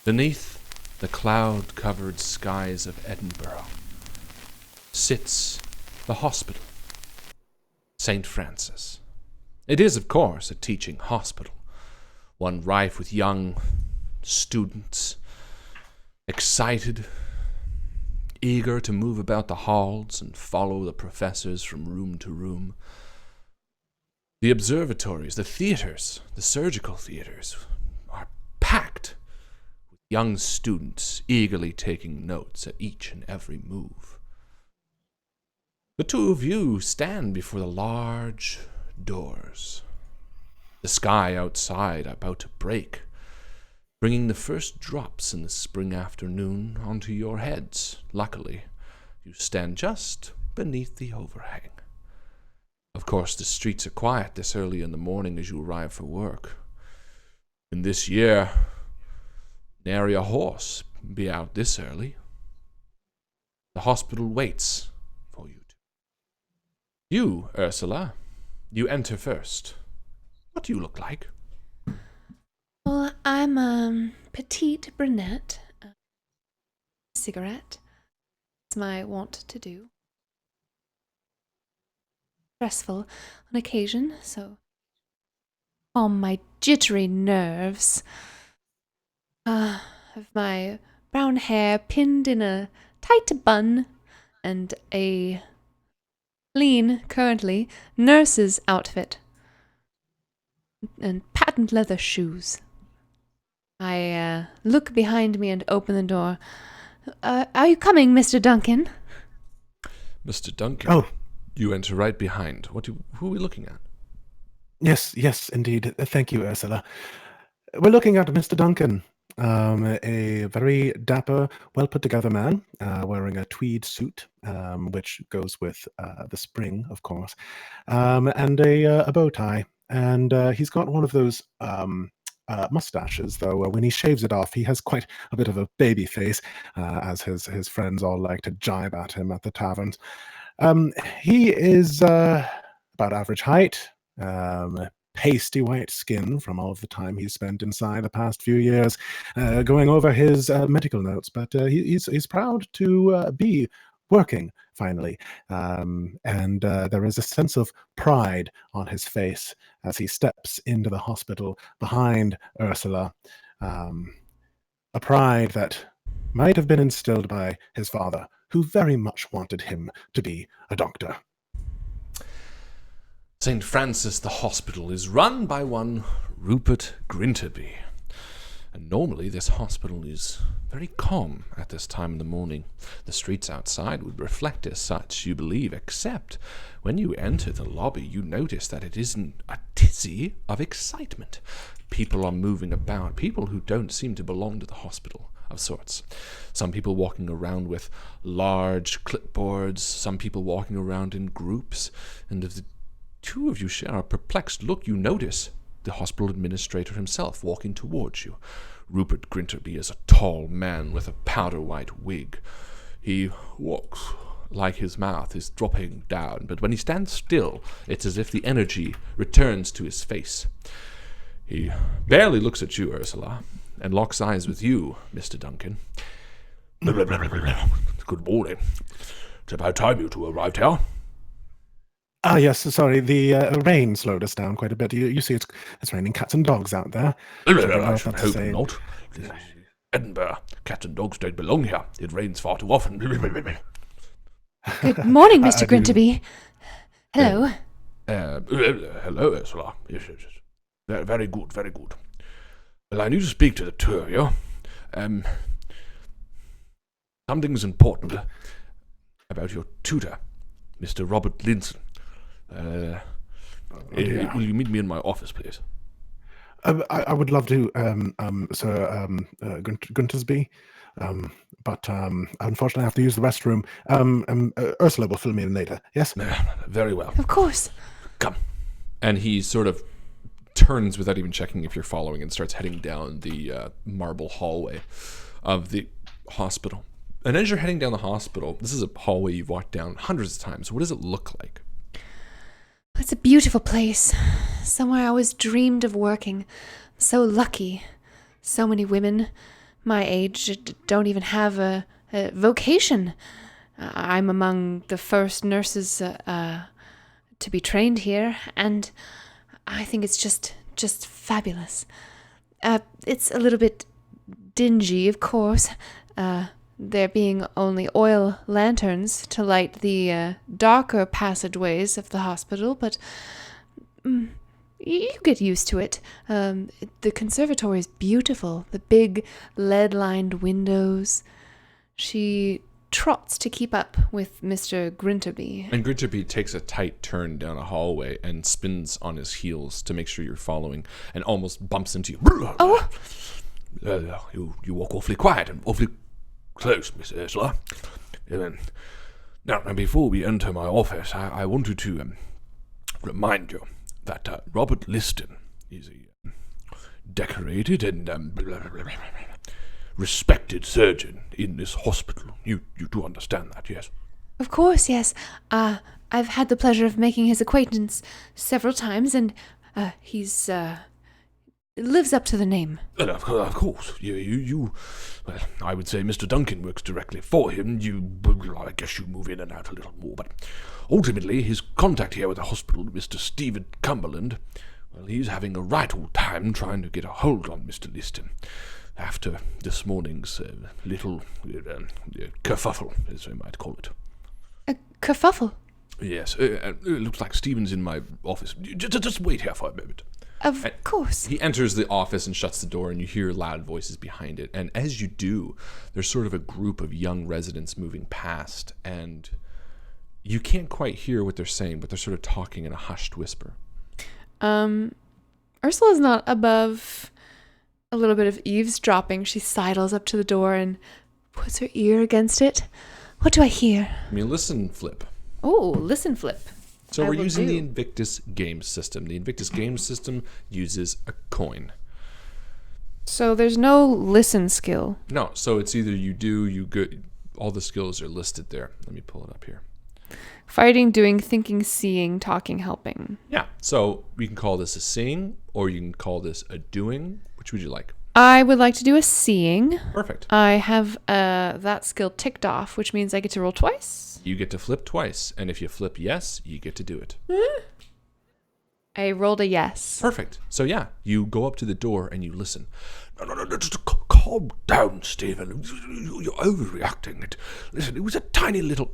Beneath the cloud-covered skies of Edinburgh sits the hospital, St. Francis. It is, of course, a teaching hospital, one rife with young students, excited, eager to move about the halls and follow the professors from room to room. The observatories, the theaters, the surgical theaters are packed with young students eagerly taking notes at each and every move. The two of you stand before the large doors. The sky outside about to break, bringing the first drops in the spring afternoon onto your heads. Luckily, you stand just beneath the overhang. Of course, the streets are quiet this early in the morning as you arrive for work. In this year, nary a horse be out this early. The hospital waits for you. You, Ursula, you enter first. What do you look like? Well, I'm a petite brunette. Cigarette. It's my wont to do. Stressful on occasion, so calm my jittery nerves. Have my brown hair pinned in a tight bun and a clean, currently, nurse's outfit and patent leather shoes. I look behind me and open the door. Are you coming, Mr. Duncan? Mr. Duncan? Oh. You enter right behind. Who are we looking at? Yes, indeed. Thank you, Ursula. We're looking at Mr. Duncan, a very dapper, well-put-together man, wearing a tweed suit, which goes with the spring, of course, and a bow tie. And he's got one of those mustaches, though. When he shaves it off, he has quite a bit of a baby face, as his friends all like to jibe at him at the taverns. He is about average height, pasty white skin from all of the time he's spent inside the past few years, going over his medical notes, but he's proud to be working, finally, and there is a sense of pride on his face as he steps into the hospital behind Ursula, a pride that might have been instilled by his father, who very much wanted him to be a doctor. St. Francis the hospital is run by one Rupert Grinterby, and normally this hospital is very calm at this time in the morning. The streets outside would reflect as such, you believe, except when you enter the lobby you notice that it isn't a tizzy of excitement. People are moving about, people who don't seem to belong to the hospital. Of sorts. Some people walking around with large clipboards, some people walking around in groups, and if the two of you share a perplexed look, you notice the hospital administrator himself walking towards you. Rupert Grinterby is a tall man with a powder-white wig. He walks like his mouth is dropping down, but when he stands still, it's as if the energy returns to his face. He barely looks at you, Ursula, and locks eyes with you, Mr. Duncan. Good morning. It's about time you two arrived here. Yes, sorry, the rain slowed us down quite a bit. You see, it's raining cats and dogs out there. I should hope not. Edinburgh, cats and dogs don't belong here. It rains far too often. Good morning, Mr. Grinterby. Hello. Hello, Ursula. Yes. Very good, very good. Well, I need to speak to the two of you. Something's important about your tutor, Mr. Robert Linson. Will you meet me in my office, please? I would love to, Sir Guntersby, but unfortunately I have to use the restroom. Ursula will fill me in later, yes? Very well. Of course. Come. And he sort of turns without even checking if you're following and starts heading down the marble hallway of the hospital. And as you're heading down the hospital, this is a hallway you've walked down hundreds of times. What does it look like? It's a beautiful place. Somewhere I always dreamed of working. So lucky. So many women. my age don't even have a vocation. I'm among the first nurses to be trained here, and I think it's just fabulous. It's a little bit dingy, of course, there being only oil lanterns to light the darker passageways of the hospital, but you get used to it. The conservatory is beautiful, the big lead-lined windows. She trots to keep up with Mr. Grinterby. And Grinterby takes a tight turn down a hallway and spins on his heels to make sure you're following, and almost bumps into you. Oh! You walk awfully quiet and awfully close, Miss Ursula. Now, before we enter my office, I wanted to remind you that Robert Liston is a decorated and respected surgeon in this hospital. You do understand that, yes? Of course, yes. I've had the pleasure of making his acquaintance several times, and he's lives up to the name. Well, of course. Well, I would say Mr. Duncan works directly for him. I guess you move in and out a little more, but ultimately his contact here with the hospital, Mr. Stephen Cumberland, well, he's having a right old time trying to get a hold on Mr. Liston after this morning's little kerfuffle, as I might call it. A kerfuffle? Yes, it looks like Stephen's in my office. Just wait here for a moment. Of course. He enters the office and shuts the door, and you hear loud voices behind it. And as you do, there's sort of a group of young residents moving past, and you can't quite hear what they're saying, but they're sort of talking in a hushed whisper. Ursula's not above a little bit of eavesdropping. She sidles up to the door and puts her ear against it. What do I hear? Listen, Flip. Oh, listen, Flip. So I we're will using do. the Invictus game system. The Invictus game system uses a coin. So there's no listen skill. No, so it's either you do, you good. All the skills are listed there. Let me pull it up here. Fighting, doing, thinking, seeing, talking, helping. Yeah, so we can call this a seeing, or you can call this a doing. Which would you like? I would like to do a seeing. Perfect. I have that skill ticked off, which means I get to roll twice. You get to flip twice, and if you flip yes, you get to do it. I rolled a yes. Perfect. So yeah, you go up to the door and you listen. No, just calm down, Stephen. You're overreacting. Listen, it was a tiny little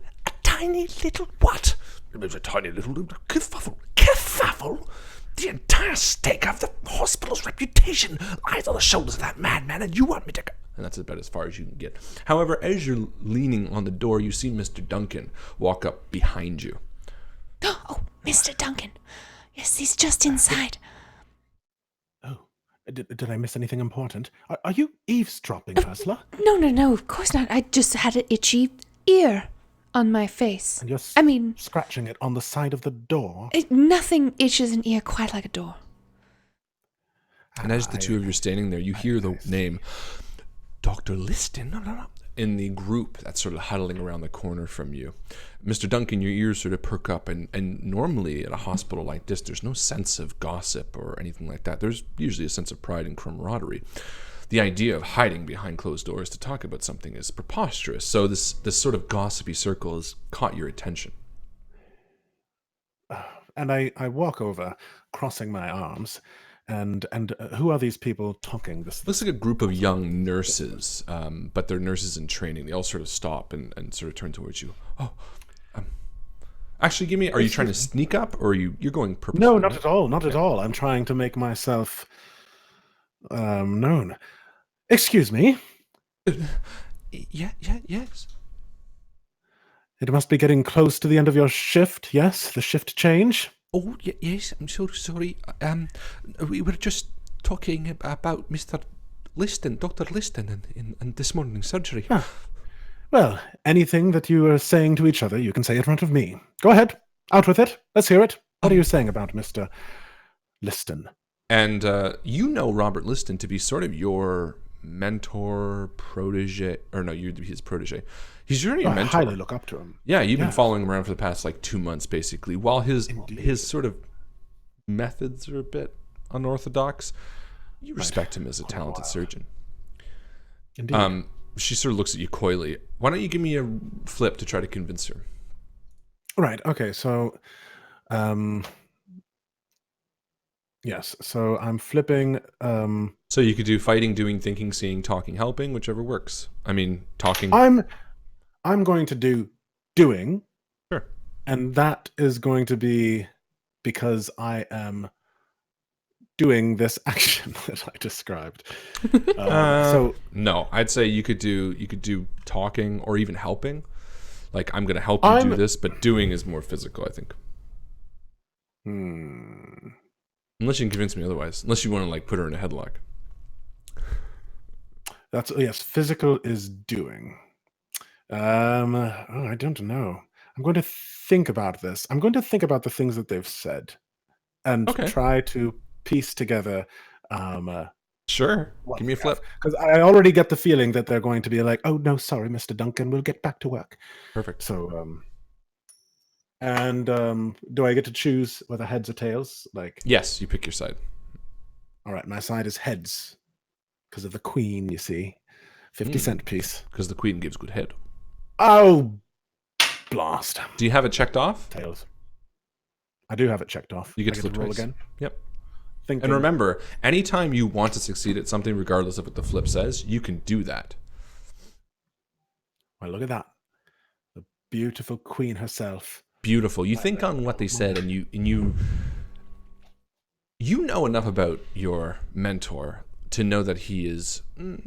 what? It was a tiny little kerfuffle. Kerfuffle? The entire stake of the hospital's reputation lies on the shoulders of that madman, and you want me to... And that's about as far as you can get. However, as you're leaning on the door, you see Mr. Duncan walk up behind you. Oh, Mr. Duncan. Yes, he's just inside. Oh, did I miss anything important? Are you eavesdropping, Ursula? No, of course not. I just had an itchy ear on my face. And you're scratching it on the side of the door? Nothing itches an ear quite like a door. And as the two of you are standing there, you hear the name Dr. Liston. No. In the group that's sort of huddling around the corner from you. Mr. Duncan, your ears sort of perk up, and normally at a hospital like this, there's no sense of gossip or anything like that. There's usually a sense of pride and camaraderie. The idea of hiding behind closed doors to talk about something is preposterous. So this sort of gossipy circle has caught your attention. And I walk over, crossing my arms, and who are these people talking? Looks like a group of young nurses, but they're nurses in training. They all sort of stop and sort of turn towards you. Oh, actually, are you trying to sneak up, or you're going purposely? No, not at all. Not at all. I'm trying to make myself known. Excuse me. Yes. It must be getting close to the end of your shift, yes? The shift change? Oh, yes, I'm so sorry. We were just talking about Mr. Liston, Dr. Liston, and this morning's surgery. Ah. Well, anything that you are saying to each other, you can say in front of me. Go ahead. Out with it. Let's hear it. What are you saying about Mr. Liston? And you know Robert Liston to be sort of your mentor, protege, or no, you're his protege. He's your mentor. I highly look up to him. Yeah, you've been following him around for the past 2 months, basically. While his sort of methods are a bit unorthodox, you respect him as a talented surgeon. Indeed. She sort of looks at you coyly. Why don't you give me a flip to try to convince her? Right. Okay. So, yes. So I'm flipping. So you could do fighting, doing, thinking, seeing, talking, helping, whichever works. I mean, talking. I'm going to do doing, Sure. and that is going to be because I am doing this action that I described. So no, I'd say you could do talking or even helping. Like, I'm going to help you do this, but doing is more physical, I think. Unless you can convince me otherwise. Unless you want to like put her in a headlock. That's yes. Physical is doing. I don't know. I'm going to think about this. I'm going to think about the things that they've said, and Okay. try to piece together. Sure. Give me a flip. Because I already get the feeling that they're going to be like, "Oh no, sorry, Mr. Duncan, we'll get back to work." Perfect. So, do I get to choose whether heads or tails? Like, yes, you pick your side. All right, my side is heads because of the queen. You see, 50-cent piece. Because the queen gives good head. Oh, blast! Do you have it checked off? Tails. I do have it checked off. You get to I flip roll twice. again. Yep. Thinking. And remember, anytime you want to succeed at something, regardless of what the flip says, you can do that. Well, look at that. The beautiful queen herself. Beautiful. You think on what they said, and you know enough about your mentor to know that he is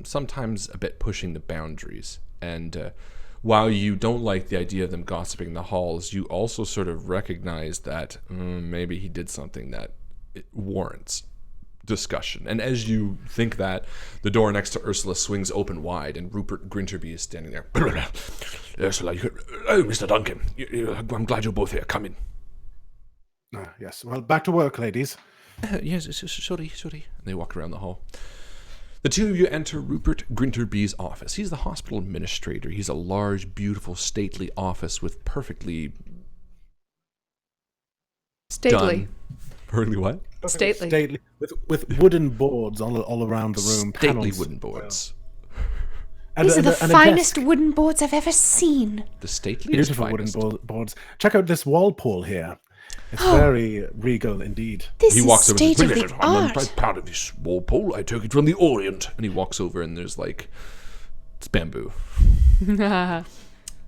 sometimes a bit pushing the boundaries. And while you don't like the idea of them gossiping in the halls, you also sort of recognize that maybe he did something that it warrants discussion. And as you think that, the door next to Ursula swings open wide, and Rupert Grinterby is standing there. Ursula, oh, Mr. Duncan, I'm glad you're both here. Come in. Yes. Well, back to work, ladies. Yes, sorry. And they walk around the hall. The two of you enter Rupert Grinterby's office. He's the hospital administrator. He's a large, beautiful, stately office with perfectly Stately. Perfectly what? Stately. With wooden boards all around the room. Stately panels. wooden boards. These are the and a finest desk. wooden boards I've ever seen. The stately Beautiful wooden boards. Check out this Walpole here. It's very regal indeed. This He is walks over state to of the the I'm art. quite proud of this, Walpole. I took it from the Orient. And he walks over, and there's like, it's bamboo.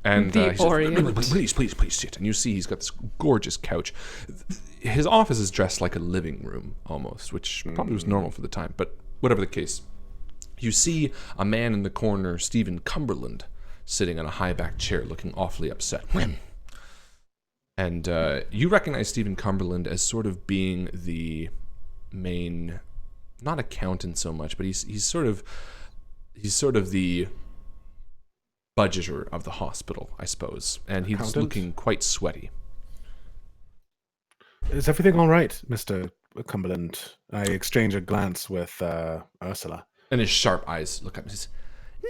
And The he says, Orient. please sit. And you see he's got this gorgeous couch. His office is dressed like a living room almost, which probably was normal for the time, but whatever the case. You see a man in the corner, Stephen Cumberland, sitting on a high-backed chair looking awfully upset. And you recognize Stephen Cumberland as sort of being the main, not accountant so much, but he's sort of the budgeter of the hospital, I suppose. And he's Accountant? looking quite sweaty. Is everything all right, Mr. Cumberland? I exchange a glance with Ursula. And his sharp eyes look up and says,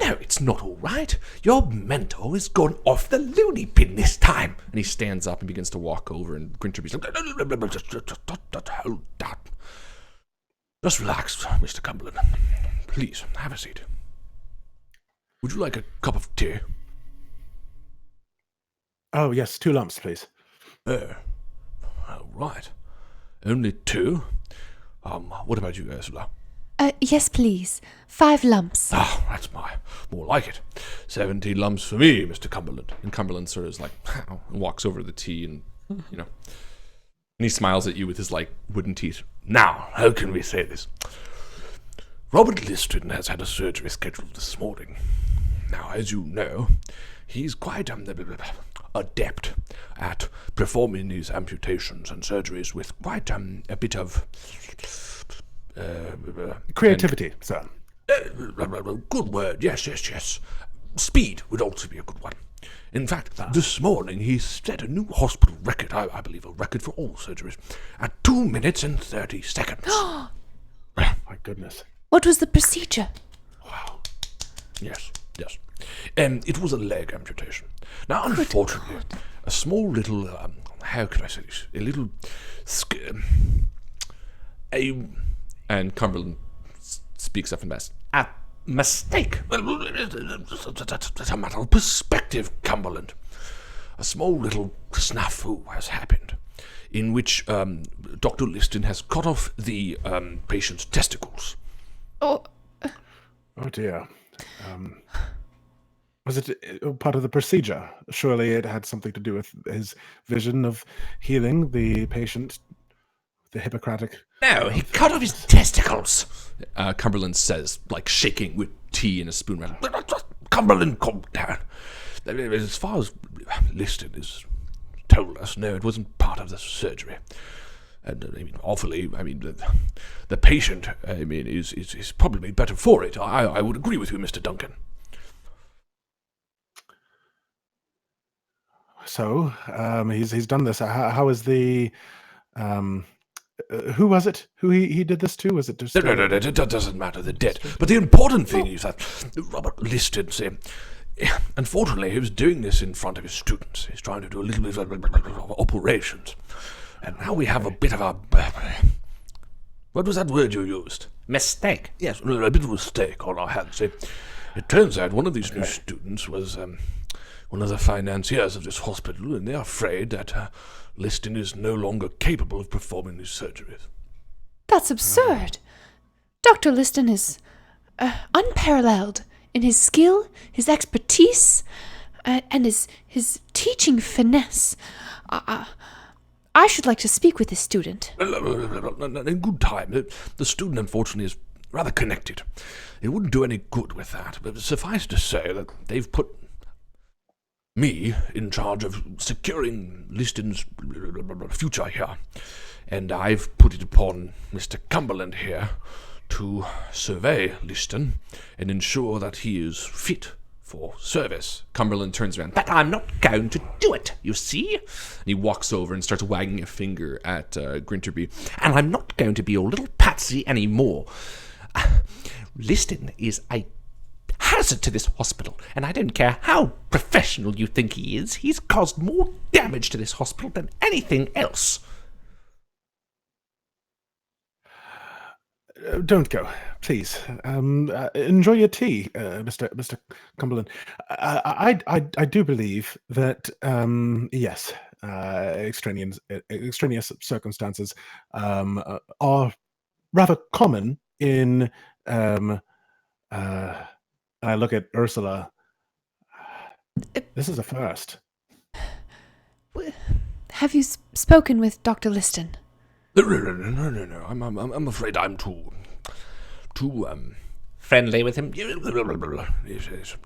No, it's not all right. Your mentor has gone off the loony bin this time. and he stands up and begins to walk over, and Grinterby's like, Hold that. Just relax, Mr. Cumberland. Please, have a seat. Would you like a cup of tea? Oh, yes, 2 lumps, please. All right. Only 2? What about you, Ursula? Yes, please. 5 lumps. Ah, that's more like it. 17 lumps for me, Mr. Cumberland. and Cumberland sort of is like, and walks over to the tea, and, and he smiles at you with his, like, wooden teeth. Now, how can we say this? Robert Liston has had a surgery scheduled this morning. Now, as you know, he's quite adept at performing these amputations and surgeries with quite a bit of Creativity, sir. good word, yes. Speed would also be a good one. In fact, this morning he set a new hospital record, I believe a record for all surgeries, at 2 minutes and 30 seconds. My goodness. What was the procedure? Wow. Yes. It was a leg amputation. Now, unfortunately, a small little, how can I say this? A little, And Cumberland speaks up and best. A Mistake? Well, that's a matter of perspective, Cumberland. A small little snafu has happened, in which Dr. Liston has cut off the patient's testicles. Oh, Oh dear. Was it part of the procedure? Surely it had something to do with his vision of healing the patient, the Hippocratic. No, he cut off his testicles, Cumberland says, like shaking with tea in a spoon. Cumberland, calm down. As far as Liston has told us, no, it wasn't part of the surgery. And the patient, is probably better for it. I would agree with you, Mr. Duncan. So, he's done this. How is the who was it? Who he did this to? Was it just No, it doesn't matter, the debt. But the important thing is that Robert Liston, unfortunately, he was doing this in front of his students. He's trying to do a little bit of operations. And now we have a bit of a... What was that word you used? Mistake. Yes, a bit of a mistake on our hands. It turns out one of these new students was one of the financiers of this hospital, and they're afraid that Liston is no longer capable of performing these surgeries. that's absurd. Dr. Liston is unparalleled in his skill, his expertise, and his teaching finesse. I should like to speak with this student. In good time. The student, unfortunately, is rather connected. It wouldn't do any good with that, but suffice to say that they've put me in charge of securing Liston's future here, and I've put it upon Mr. Cumberland here to survey Liston and ensure that he is fit for service. Cumberland turns around. But I'm not going to do it, you see? And he walks over and starts wagging a finger at Grinterby. And I'm not going to be your little patsy anymore. Liston is a hazard to this hospital, and I don't care how professional you think he is. He's caused more damage to this hospital than anything else. Don't go, please. Enjoy your tea, Mr. Cumberland. I do believe that yes, extraneous circumstances are rather common in. I look at Ursula. This is a first. Have you spoken with Dr. Liston? No. I'm afraid I'm too Friendly with him? Yes.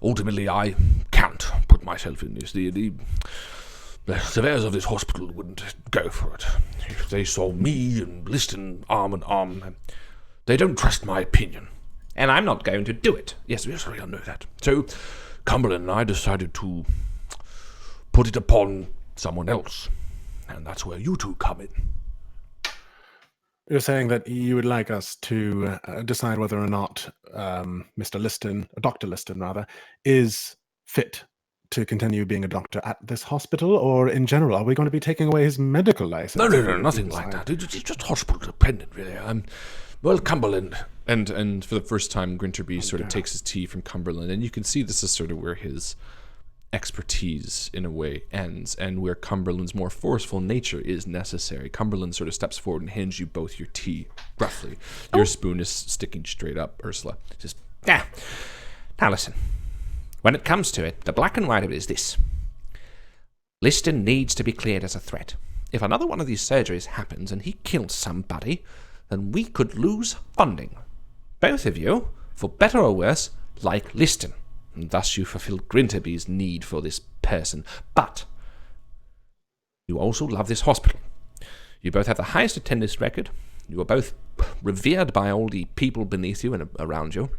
Ultimately, I can't put myself in this. The surveyors of this hospital wouldn't go for it. If they saw me and Liston arm in arm, they don't trust my opinion. And I'm not going to do it. Yes, I know that. So, Cumberland and I decided to put it upon someone else. And that's where you two come in. You're saying that you would like us to decide whether or not Mr. Liston, Dr. Liston rather, is fit to continue being a doctor at this hospital, or in general? Are we going to be taking away his medical license? No, nothing like that. It's just hospital dependent, really. Well, Cumberland. And for the first time, Grinterby sort of takes his tea from Cumberland, and you can see this is sort of where his expertise, in a way, ends, and where Cumberland's more forceful nature is necessary. Cumberland sort of steps forward and hands you both your tea, roughly. Your spoon is sticking straight up, Ursula. Just, now listen. When it comes to it, the black and white of it is this. Liston needs to be cleared as a threat. If another one of these surgeries happens and he kills somebody, then we could lose funding. Both of you, for better or worse, like Liston. And thus you fulfill Grinterby's need for this person. But you also love this hospital. You both have the highest attendance record. You are both revered by all the people beneath you and around you.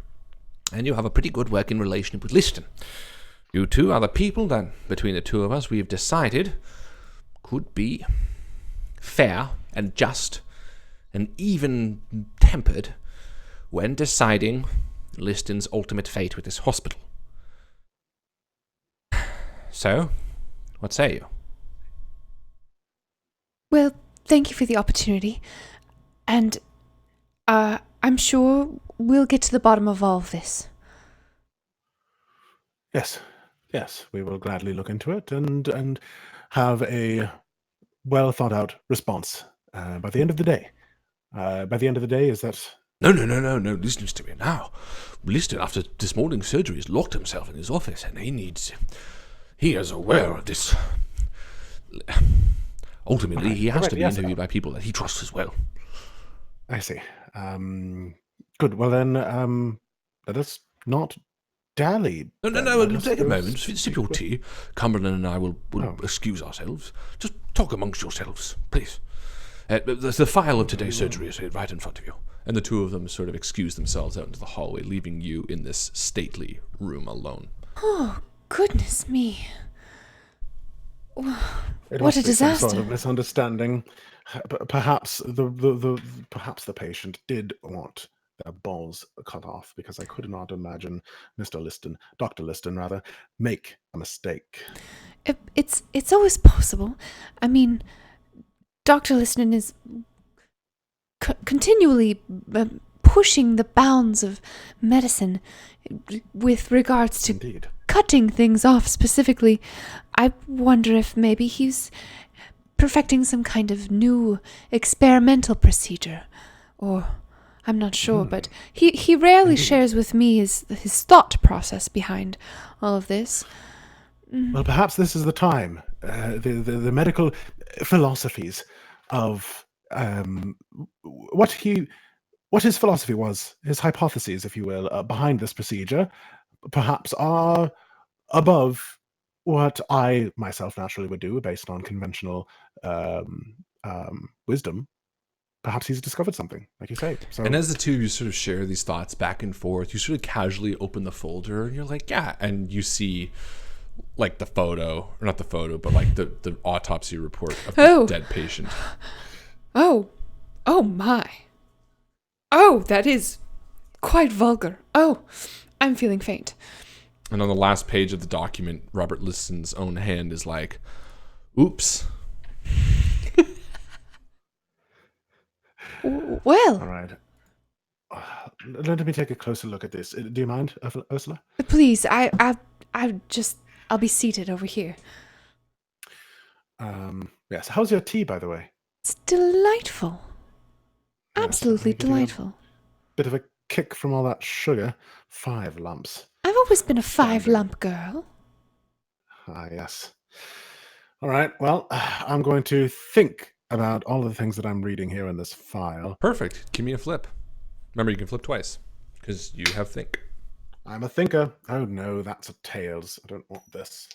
And you have a pretty good working relationship with Liston. You two are the people that, between the two of us, we have decided could be fair and just and even-tempered when deciding Liston's ultimate fate with this hospital. So, what say you? Well, thank you for the opportunity. And I'm sure we'll get to the bottom of all of this. Yes, we will gladly look into it and have a well thought out response by the end of the day. By the end of the day, is that? No, listen to me now. Liston, after this morning's surgery, has locked himself in his office, and he is aware of this. Ultimately, he has to be interviewed by people that he trusts as well. I see. Good. Well then, let us not dally. No, take a moment, sip your tea. Cumberland and I will excuse ourselves. Just talk amongst yourselves, please. The file of today's surgery is right in front of you. And the two of them sort of excuse themselves out into the hallway, leaving you in this stately room alone. Oh, goodness me. It What must a be disaster. Some sort of misunderstanding. Perhaps perhaps the patient did want their balls cut off, because I could not imagine Dr. Liston rather, make a mistake. It's always possible. I mean, Dr. Liston is continually pushing the bounds of medicine with regards to Indeed. cutting things off specifically. I wonder if maybe he's perfecting some kind of new experimental procedure, or I'm not sure, but he rarely shares with me his thought process behind all of this. Well, perhaps this is the time. The medical philosophies of what his philosophy was, his hypotheses, if you will, behind this procedure, perhaps are above what I myself naturally would do based on conventional wisdom. Perhaps he's discovered something, like you say. So, And as the two of you sort of share these thoughts back and forth, you sort of casually open the folder and you're like, yeah. And you see like the photo, or not the photo, but like the autopsy report of the dead patient. Oh my. Oh, that is quite vulgar. Oh, I'm feeling faint. And on the last page of the document, Robert Liston's own hand is like, oops. Well, all right. Let me take a closer look at this. Do you mind, Ursula? please, I'll be seated over here. Yes. How's your tea, by the way? It's delightful. Yes, Absolutely I'm gonna give you delightful. Bit of a kick from all that sugar. 5 lumps. I've always been a Standard. 5-lump girl. Ah, yes. All right. Well, I'm going to think about all of the things that I'm reading here in this file. Perfect. Give me a flip. Remember, you can flip twice because you have think. I'm a thinker. Oh no, that's a tails. I don't want this.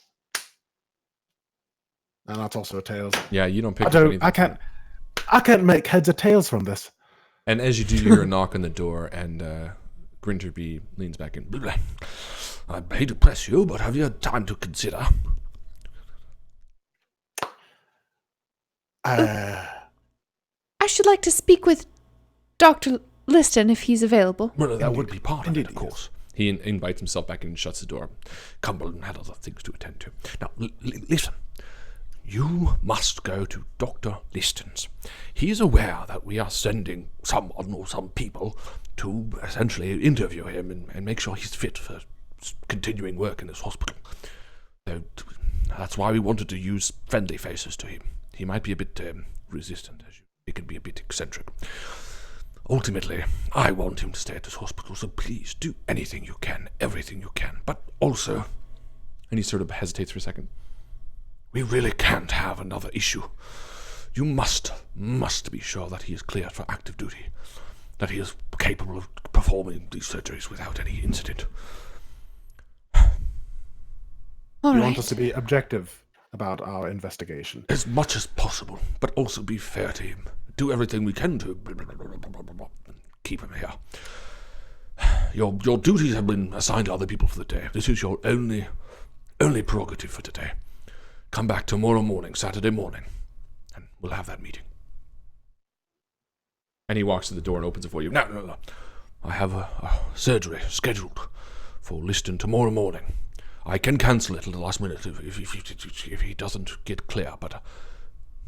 And that's also a tails. Yeah, you don't pick up anything. I can't make heads or tails from this. And as you do, you hear a knock on the door, and Grinterby leans back in. I hate to press you, but have you had time to consider? I should like to speak with Dr. Liston if he's available. Well, that would be part of it, of Indeed, course. He invites himself back in and shuts the door. Cumberland had other things to attend to. Now, listen. You must go to Dr. Liston's. He is aware that we are sending someone or some people to essentially interview him and make sure he's fit for continuing work in this hospital. So that's why we wanted to use friendly faces to him. He might be a bit resistant, as he can be a bit eccentric. Ultimately, I want him to stay at this hospital, so please do anything you can, everything you can. But also, And he sort of hesitates for a second. we really can't have another issue. You must be sure that he is cleared for active duty, that he is capable of performing these surgeries without any incident. All You right. want us to be objective about our investigation. As much as possible, but also be fair to him. Do everything we can to keep him here. Your duties have been assigned to other people for the day. This is your only prerogative for today. Come back tomorrow morning, Saturday morning, and we'll have that meeting. And he walks to the door and opens it for you. No. I have a surgery scheduled for Liston tomorrow morning. I can cancel it at the last minute if he doesn't get clear, but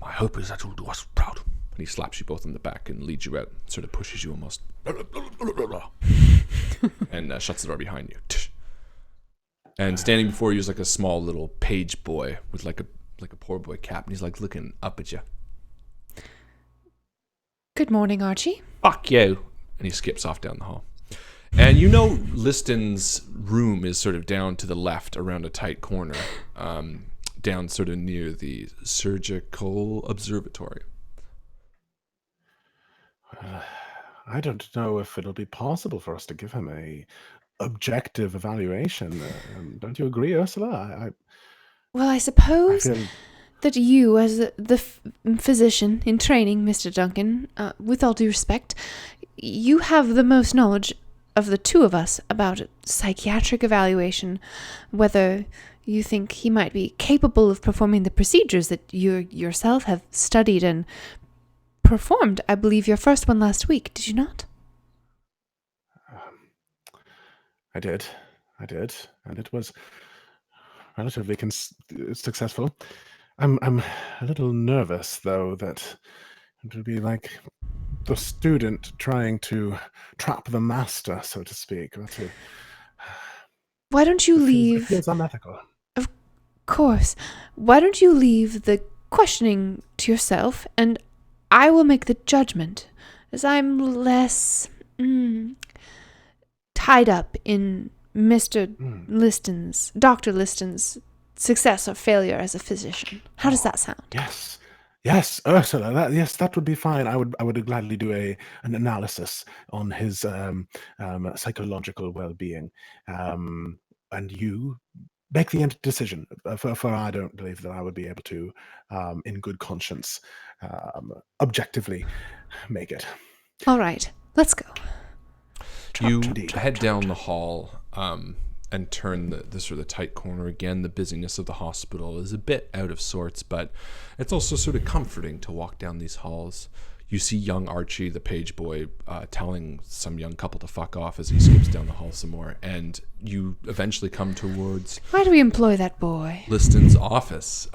my hope is that you'll do us proud. And he slaps you both in the back and leads you out, sort of pushes you almost. and shuts the door behind you. And standing before you is like a small little page boy with like a poor boy cap, and he's like looking up at you. Good morning, Archie. Fuck you! And he skips off down the hall. And you know Liston's room is sort of down to the left around a tight corner, down sort of near the surgical observatory. I don't know if it'll be possible for us to give him a objective evaluation. Don't you agree, Ursula? Well, I I suppose feel that you, as the physician in training, Mr. Duncan, with all due respect, you have the most knowledge of the two of us about psychiatric evaluation, whether you think he might be capable of performing the procedures that you yourself have studied and performed. I believe your first one last week, did you not? I did, and it was relatively successful. I'm a little nervous, though, that it would be like the student trying to trap the master, so to speak. Why don't you It leave... feels unethical. Of course. Why don't you leave the questioning to yourself, and I will make the judgment, as I'm less tied up in Dr. Liston's success or failure as a physician. How does that sound? Yes, Ursula. That would be fine. I would gladly do an analysis on his psychological well-being, and you make the end decision. For I don't believe that I would be able to, in good conscience, objectively make it. All right, let's go. You head down the hall and turn the sort of tight corner again. The busyness of the hospital is a bit out of sorts, but it's also sort of comforting to walk down these halls. You see young Archie, the page boy, telling some young couple to fuck off as he skips down the hall some more, and you eventually come towards... Why do we employ that boy? Liston's office,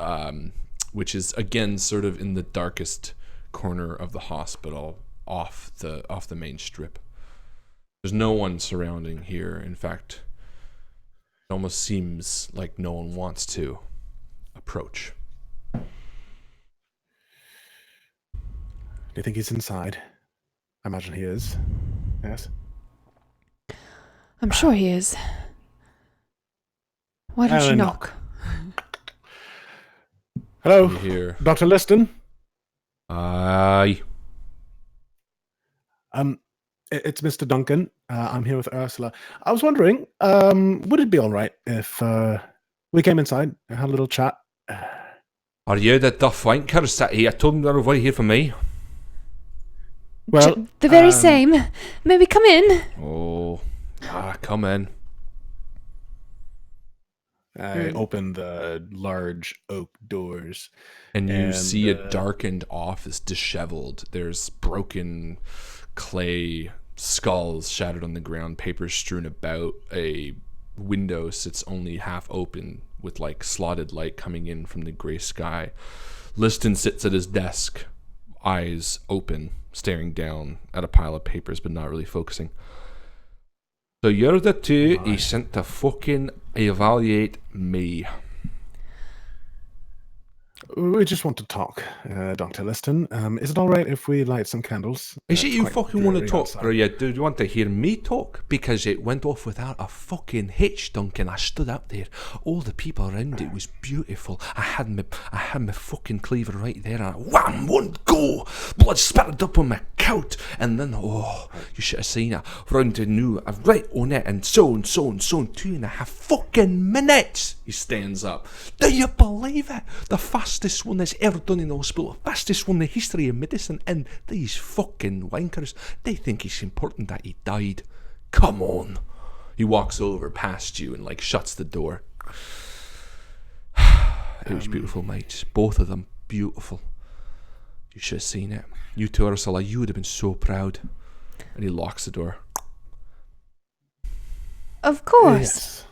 which is, again, sort of in the darkest corner of the hospital, off the main strip. There's no one surrounding here. In fact, it almost seems like no one wants to approach. Do you think he's inside? I imagine he is. Yes? I'm sure he is. Why don't you Ellen. knock? Hello, You hear, Dr. Liston. aye. It's Mr. Duncan. I'm here with Ursula. I was wondering, would it be all right if we came inside and had a little chat? Are you the duff wanker sat here? I told him they're over here for me. Well, The very same. May we come in? Oh, come in. I opened the large oak doors. And you And, see a darkened office, disheveled. There's broken clay skulls shattered on the ground, papers strewn about. A window sits only half open with like slotted light coming in from the gray sky. Liston sits at his desk, eyes open, staring down at a pile of papers but not really focusing. So you're the two he sent to fucking evaluate me. We just want to talk, Dr. Liston. Is it all right if we light some candles? Is it It's you quite fucking want to dreary talk, outside. or do you want to hear me talk? Because it went off without a fucking hitch, Duncan. I stood up there. All the people around it was beautiful. I had my fucking cleaver right there, and I wham, one go, blood spattered up on my coat, and then you should have seen it. Round to new, I've right on it, and so and so and so, 2.5 fucking minutes. He stands up. Do you believe it? The fastest one that's ever done in the hospital, the fastest one in the history of medicine, and these fucking wankers, they think it's important that he died. Come on. He walks over past you and like shuts the door. It was beautiful, mates. Both of them beautiful. You should have seen it. You two, Ursula, you would have been so proud. And he locks the door. Of course.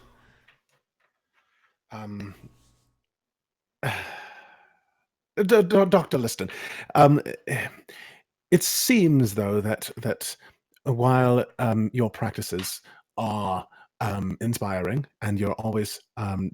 Dr. Liston, it seems though that while your practices are inspiring and you're always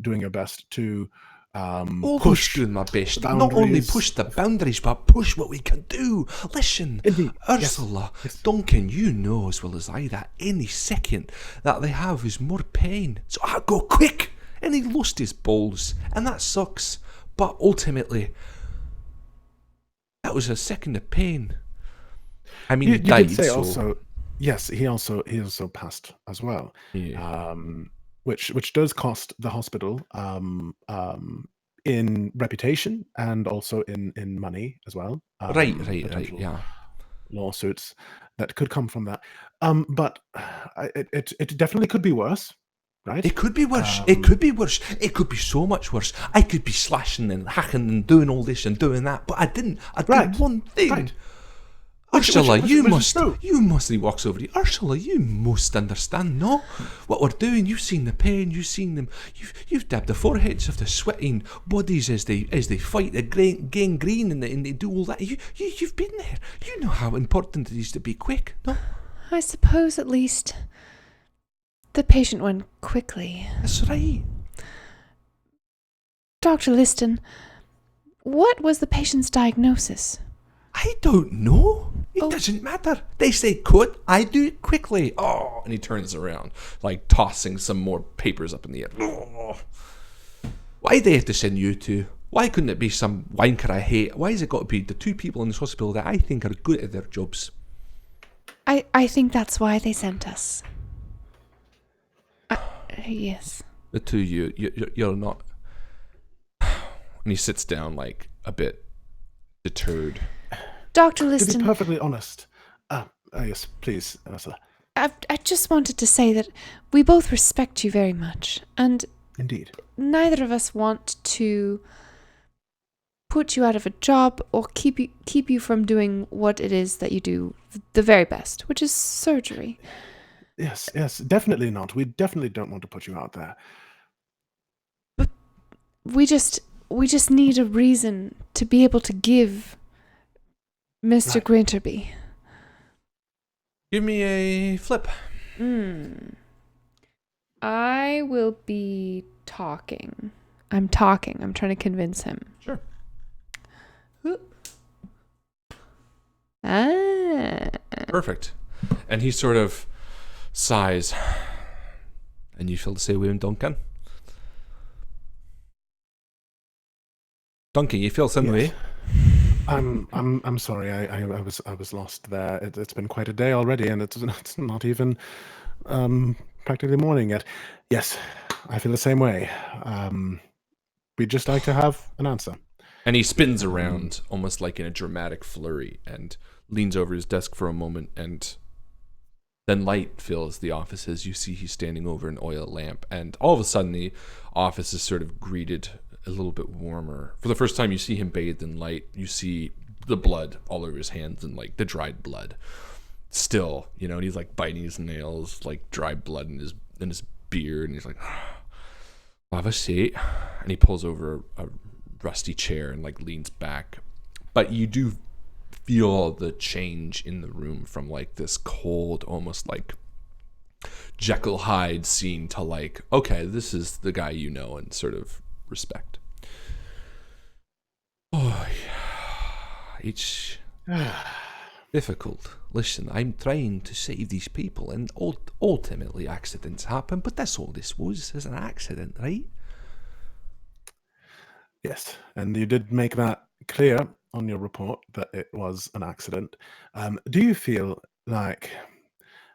doing your best to Always push doing my best. the Not only boundaries push the boundaries, but push what we can do. Listen, Indeed. Ursula, Yes. Duncan, you know as well as I that any second that they have is more pain. So I go quick. And he lost his balls, and that sucks. But ultimately, that was a second of pain. I mean, You he died, did say so... also, yes, he also passed as well, Yeah. which does cost the hospital in reputation and also in money as well. Right, Potential yeah. lawsuits that could come from that. But it definitely could be worse, right? It could be worse. It could be worse. It could be so much worse. I could be slashing and hacking and doing all this and doing that, but I didn't. I Right, did one thing. right. Ursula, which you is must, true. you must. He walks over to you. Ursula, you must understand, no? What we're doing. You've seen the pain. You've seen them. You've dabbed the foreheads of the sweating bodies as they fight the gangrene and they do all that. You've been there. You know how important it is to be quick, no? I suppose at least the patient went quickly. That's right. Dr. Liston, what was the patient's diagnosis? I don't know. It Oh. doesn't matter. They say cut, I do it quickly. Oh, and he turns around, like tossing some more papers up in the air. Oh. Why'd they have to send you two? Why couldn't it be some wanker I hate? Why has it got to be the two people in this hospital that I think are good at their jobs? I think that's why they sent us. Yes. The two of you're not... And he sits down, like, a bit deterred. Dr. To be Liston, perfectly honest, yes, please, Ursula. I just wanted to say that we both respect you very much, and Indeed. neither of us want to put you out of a job or keep you from doing what it is that you do the very best, which is surgery. Yes, definitely not. We definitely don't want to put you out there. But we just need a reason to be able to give Mr. Right. Grinterby. Give me a flip. I will be talking. I'm talking. I'm trying to convince him. Sure. Perfect. And he sort of sighs. And you feel the same way with Duncan? Duncan, you feel the same way? I'm sorry. I was lost there. It's been quite a day already, and it's not even practically morning yet. Yes, I feel the same way. We'd just like to have an answer. And he spins around almost like in a dramatic flurry and leans over his desk for a moment, and then light fills the office as you see he's standing over an oil lamp, and all of a sudden the office is sort of greeted a little bit warmer. For the first time you see him bathed in light. You see the blood all over his hands and like the dried blood still, you know, and he's like biting his nails, like dried blood in his beard, and he's like, have a seat. And he pulls over a rusty chair and like leans back. But you do feel the change in the room from like this cold, almost like Jekyll Hyde scene to like, okay, this is the guy you know and sort of respect. Oh yeah, it's difficult. Listen, I'm trying to save these people, and ultimately accidents happen, but that's all this was, is an accident, right? Yes, and you did make that clear on your report that it was an accident. Do you feel like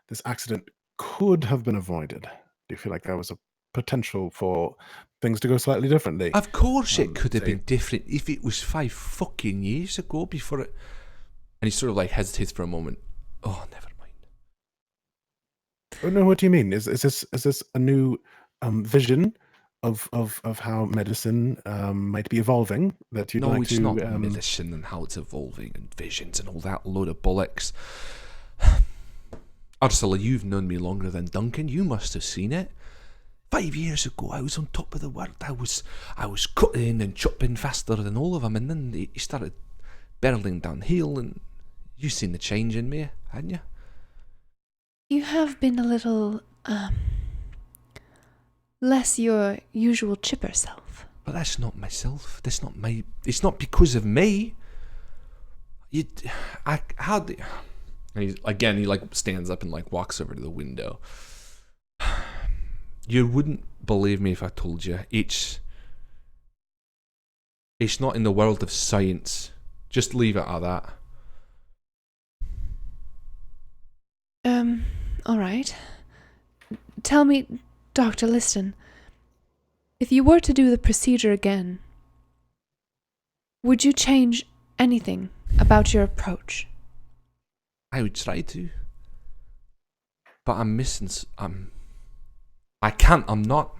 this accident could have been avoided? Do you feel like there was a potential for things to go slightly differently? Of course it could have say- been different if it was 5 fucking years ago before it... And he sort of like hesitates for a moment. Oh, never mind. Oh, no, what do you mean? Is this a new vision of how medicine might be evolving that you'd No, like it's to? not medicine and how it's evolving and visions and all that load of bollocks. Ursula, you've known me longer than Duncan. You must have seen it. 5 years ago, I was on top of the world. I was cutting and chopping faster than all of them, and then he started barreling downhill, and you've seen the change in me, hadn't you? You have been a little, less your usual chipper self. But that's not myself. That's not my... It's not because of me. How do... And he like stands up and like walks over to the window. You wouldn't believe me if I told you. It's not in the world of science. Just leave it at that. All right. Tell me, Dr. Liston, if you were to do the procedure again, would you change anything about your approach? I would try to. But I'm missing... I can't. I'm not...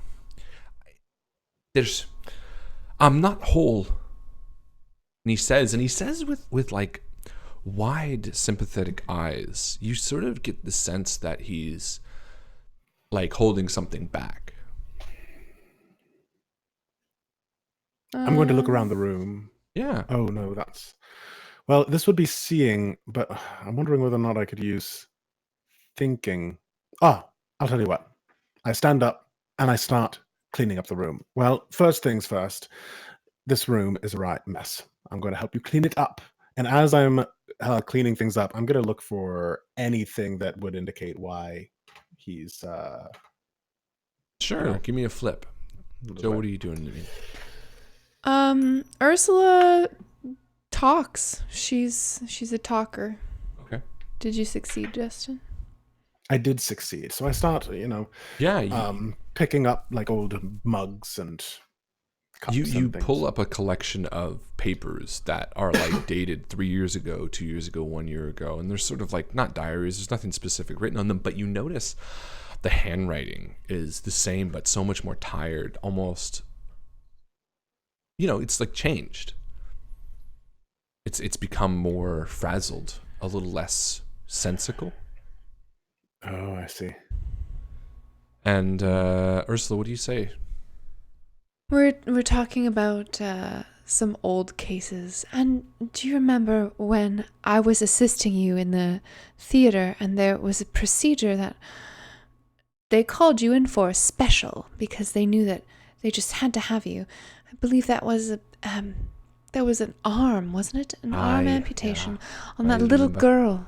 I'm not whole. And he says with like wide sympathetic eyes, you sort of get the sense that he's like holding something back. I'm going to look around the room. Yeah. Oh, no, that's... Well, this would be seeing, but I'm wondering whether or not I could use thinking. I'll tell you what. I stand up and I start cleaning up the room. Well, first things first, this room is a right mess. I'm going to help you clean it up. And as I'm cleaning things up, I'm going to look for anything that would indicate why he's... Sure. Give me a flip. Joe, what are you doing to me? Ursula talks. She's a talker. Okay. Did you succeed, Justin? I did succeed. So I start, Yeah. picking up like old mugs and cups You and things. pull up a collection of papers that are like dated 3 years ago, 2 years ago, 1 year ago, and there's sort of like not diaries. There's nothing specific written on them, but you notice the handwriting is the same, but so much more tired, almost. It's like changed. It's become more frazzled, a little less sensical. Oh, I see. And Ursula, what do you say? We're talking about some old cases. And do you remember when I was assisting you in the theater and there was a procedure that they called you in for special because they knew that they just had to have you? I believe that was an arm, wasn't it? An arm amputation on that little girl.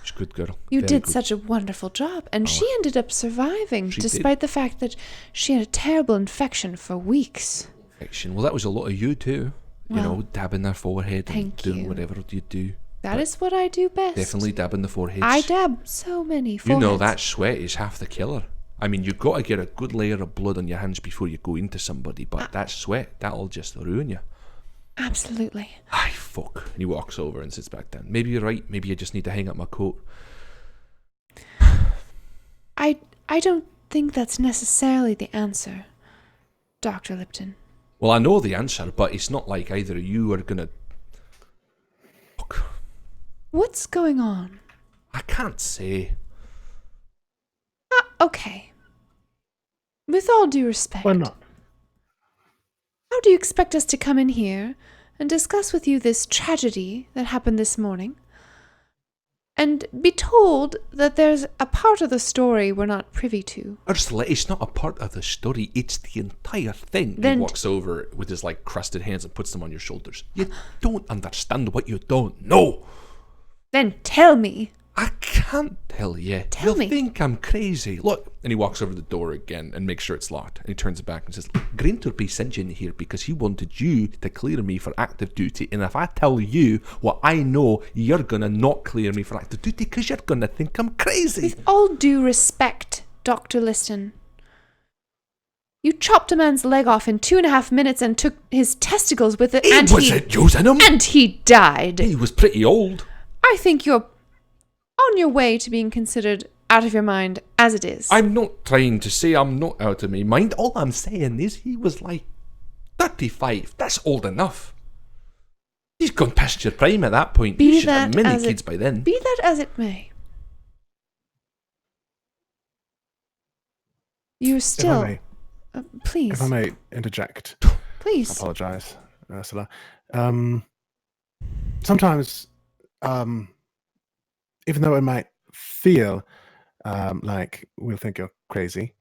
She's a good girl. You Very did good. such a wonderful job. And she ended up surviving She despite the fact that she had a terrible infection for weeks. Infection. Well, that was a lot of you too. Well, dabbing their forehead and thank doing you. whatever you do. That is what I do best. Definitely dabbing the foreheads. I dab so many foreheads. That sweat is half the killer. I mean, you've got to get a good layer of blood on your hands before you go into somebody, but that sweat, that'll just ruin you. Absolutely. Aye, fuck. And he walks over and sits back down. Maybe you're right. Maybe I just need to hang up my coat. I don't think that's necessarily the answer, Dr. Lipton. Well, I know the answer, but it's not like either of you are gonna... Fuck. What's going on? I can't say. Okay. With all due respect. Why not? How do you expect us to come in here and discuss with you this tragedy that happened this morning and be told that there's a part of the story we're not privy to? Ursula, it's not a part of the story, it's the entire thing. Then he walks over with his like crusted hands and puts them on your shoulders. You don't understand what you don't know. Then tell me. I can't tell you. Tell me. You'll think I'm crazy. Look. And he walks over to the door again and makes sure it's locked. And he turns it back and says, Grinterby sent you in here because he wanted you to clear me for active duty. And if I tell you what I know, you're going to not clear me for active duty because you're going to think I'm crazy. With all due respect, Dr. Liston, you chopped a man's leg off in 2.5 minutes and took his testicles with it, He wasn't using them. and he died. He was pretty old. I think you're on your way to being considered out of your mind as it is. I'm not trying to say I'm not out of my mind. All I'm saying is he was like 35. That's old enough. He's gone past your prime at that point. You should have many kids by then. Be that as it may. You're still... please. If I may interject. Please. I apologize, Ursula. Sometimes, even though it might feel like we'll think you're crazy.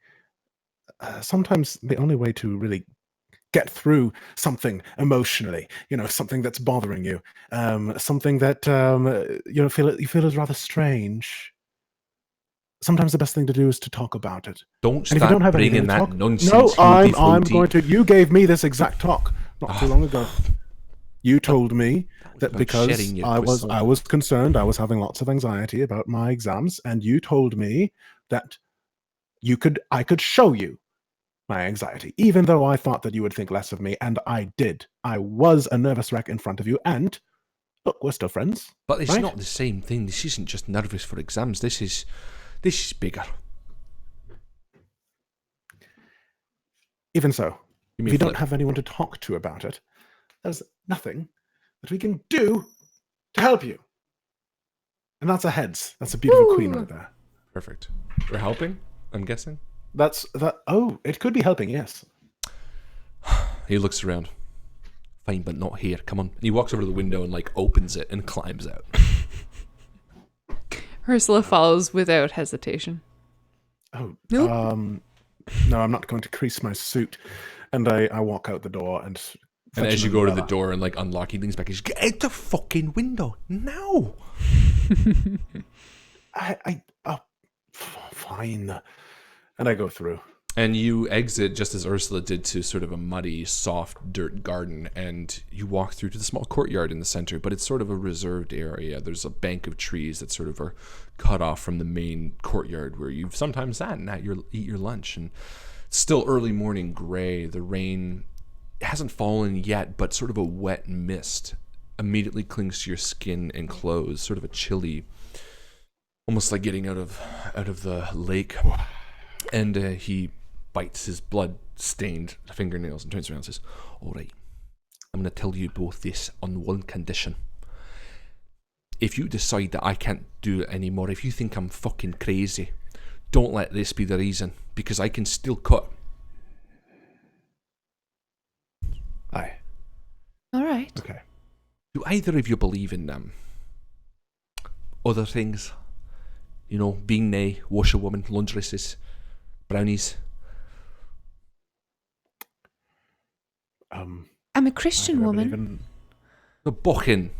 Sometimes the only way to really get through something emotionally, something that's bothering you, something that you feel is rather strange. Sometimes the best thing to do is to talk about it. Don't And if you don't start have anything bringing to that talk, nonsense. no, I'm floaty. going to. You gave me this exact talk not too long ago. You told me that about because sharing your I croissant. was concerned, I was having lots of anxiety about my exams, and you told me that I could show you my anxiety, even though I thought that you would think less of me, and I did. I was a nervous wreck in front of you, and look, we're still friends. But it's right? not the same thing. This isn't just nervous for exams. This is bigger. Even so, Give if me you a don't flip. have anyone to talk to about it, there's nothing that we can do to help you. And that's a heads. That's a beautiful queen right there. Perfect. We're helping, I'm guessing. That's that. Oh, it could be helping. Yes. He looks around. Fine, but not here. Come on. And he walks over to the window and like opens it and climbs out. Ursula follows without hesitation. Oh. Nope. No, I'm not going to crease my suit. And I walk out the door and. And as you go to the door and like unlock, he leans back and says, "Get out the fucking window now!" Fine. And I go through. And you exit just as Ursula did to sort of a muddy, soft dirt garden, and you walk through to the small courtyard in the center, but it's sort of a reserved area. There's a bank of trees that sort of are cut off from the main courtyard where you've sometimes sat and eat your lunch. And it's still early morning gray. The rain hasn't fallen yet, but sort of a wet mist immediately clings to your skin and clothes, sort of a chilly, almost like getting out of the lake. And he bites his blood-stained fingernails and turns around and says, "All right, I'm going to tell you both this on one condition. If you decide that I can't do it anymore, if you think I'm fucking crazy, don't let this be the reason, because I can still cut." Aye. All right. Okay. Do either of you believe in other things? You know, being nae, washerwoman, laundresses, brownies? I'm a Christian woman. No, bochen,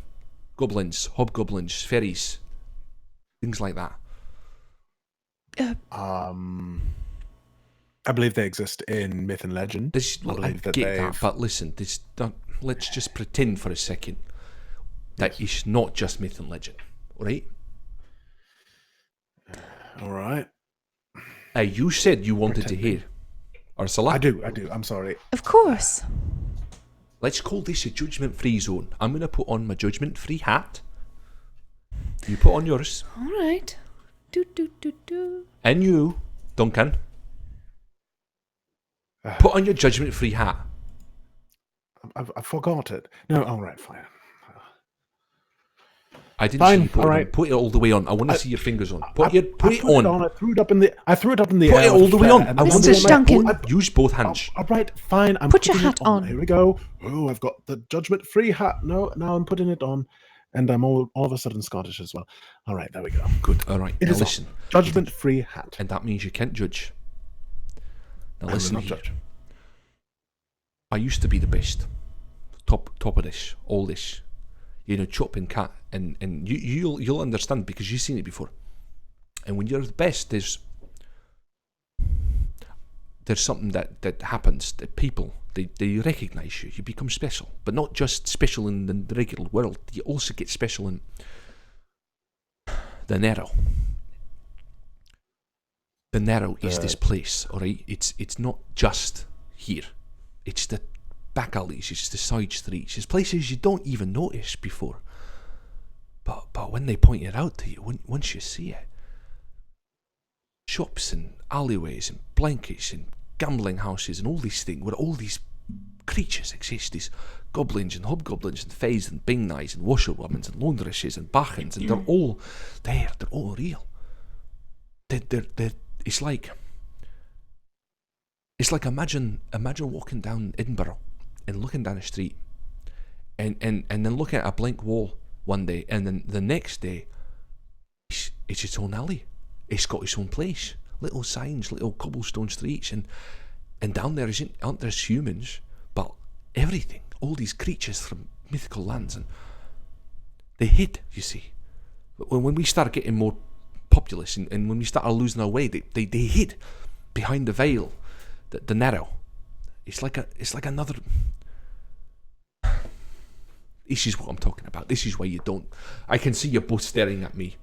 goblins, hobgoblins, fairies, things like that. I believe they exist in myth and legend. I get that, but listen, let's just pretend for a second that it's not just myth and legend, all right? All right. You said you wanted to hear. Ursula? I do. I'm sorry. Of course. Let's call this a judgment-free zone. I'm going to put on my judgment-free hat. You put on yours. All right. Do. And you, Duncan, put on your judgment-free hat. I forgot it. No, all right, fine. I didn't Fine, see you put all it on. right. Put it all the way on. I want to see your fingers on. Put it on. on. I threw it up in the air. Put with it all the way fair, on. and I then want Mr. to Duncan. use both hands. All right, fine. I'm Put your putting hat it on. Here we go. Oh, I've got the judgment-free hat. No, now I'm putting it on, and I'm all of a sudden Scottish as well. All right, there we go. Good. All right. It Now is listen. judgment-free hat. And that means you can't judge. Now I will listen not here. judge. I used to be the best. Top of this. All this. You know, chopping cat. And you'll understand because you've seen it before. And when you're the best, there's something that happens that people they recognize you. You become special, but not just special in the regular world. You also get special in the Narrow. The Narrow is this place, all right. It's not just here. It's the back alleys. It's the side streets. It's places you don't even notice before. But when they point it out to you, once you see it, shops and alleyways and blankets and gambling houses and all these things where all these creatures exist, these goblins and hobgoblins and fays and bing-knies and washerwomans and laundresses and bachans, and they're all there, they're all real. They're it's like imagine walking down Edinburgh and looking down a street and then looking at a blank wall one day, and then the next day it's its own alley. it's got its own place. Little signs, little cobblestone streets, and down there aren't there humans, but everything, all these creatures from mythical lands, and they hid, you see. When we started getting more populous and when we started losing our way, they hid behind the veil, the narrow. It's like another. This is what I'm talking about. This is why you don't. I can see you both staring at me.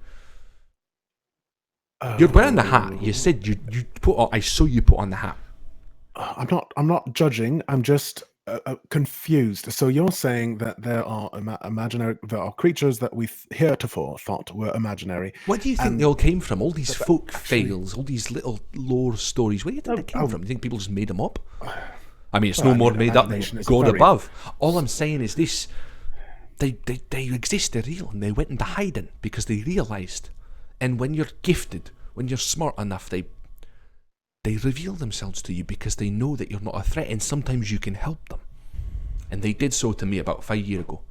You're wearing the hat. You said you put on. I saw you put on the hat. I'm not judging. I'm just confused. So you're saying that there are there are creatures that we heretofore thought were imaginary. Where do you think they all came from? All these folk tales, all these little lore stories. Where do you think they came from? Do you think people just made them up? I mean, it's no more made up than God above. All I'm saying is this: they exist. They're real, and they went into hiding because they realised. And when you're gifted, when you're smart enough, they reveal themselves to you because they know that you're not a threat, and sometimes you can help them. And they did so to me about 5 years ago.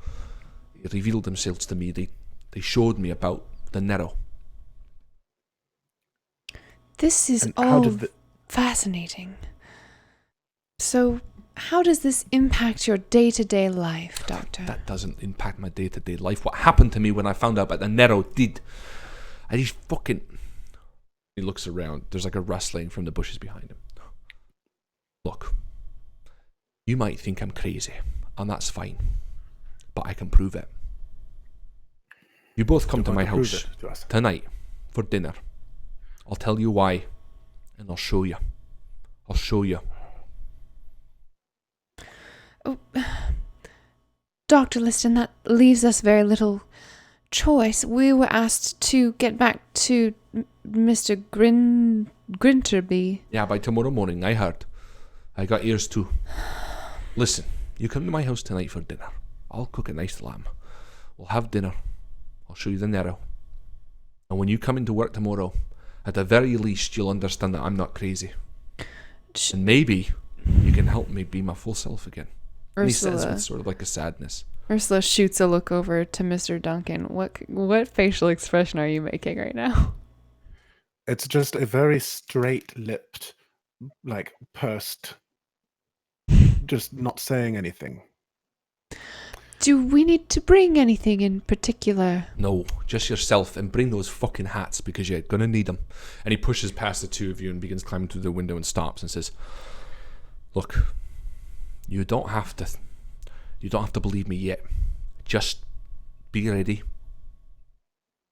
They revealed themselves to me. They showed me about the Narrow. This is all fascinating. So, how does this impact your day-to-day life, Doctor? That doesn't impact my day-to-day life. What happened to me when I found out about the Narrow did. I just fucking... He looks around. There's like a rustling from the bushes behind him. Look, you might think I'm crazy, and that's fine, but I can prove it. You both come to my house tonight for dinner. I'll tell you why, and I'll show you. I'll show you. Oh, Dr. Liston, that leaves us very little choice. We were asked to get back to Mr. Grinterby. Yeah, by tomorrow morning, I heard. I got ears too. Listen, you come to my house tonight for dinner. I'll cook a nice lamb. We'll have dinner. I'll show you the Narrow. And when you come into work tomorrow, at the very least, you'll understand that I'm not crazy. And maybe you can help me be my full self again. And he says with sort of like a sadness. Ursula shoots a look over to Mr. Duncan. What facial expression are you making right now? It's just a very straight-lipped, like, pursed, just not saying anything. Do we need to bring anything in particular? No, just yourself, and bring those fucking hats because you're gonna need them. And he pushes past the two of you and begins climbing through the window and stops and says, "Look, you don't have to believe me yet. Just be ready.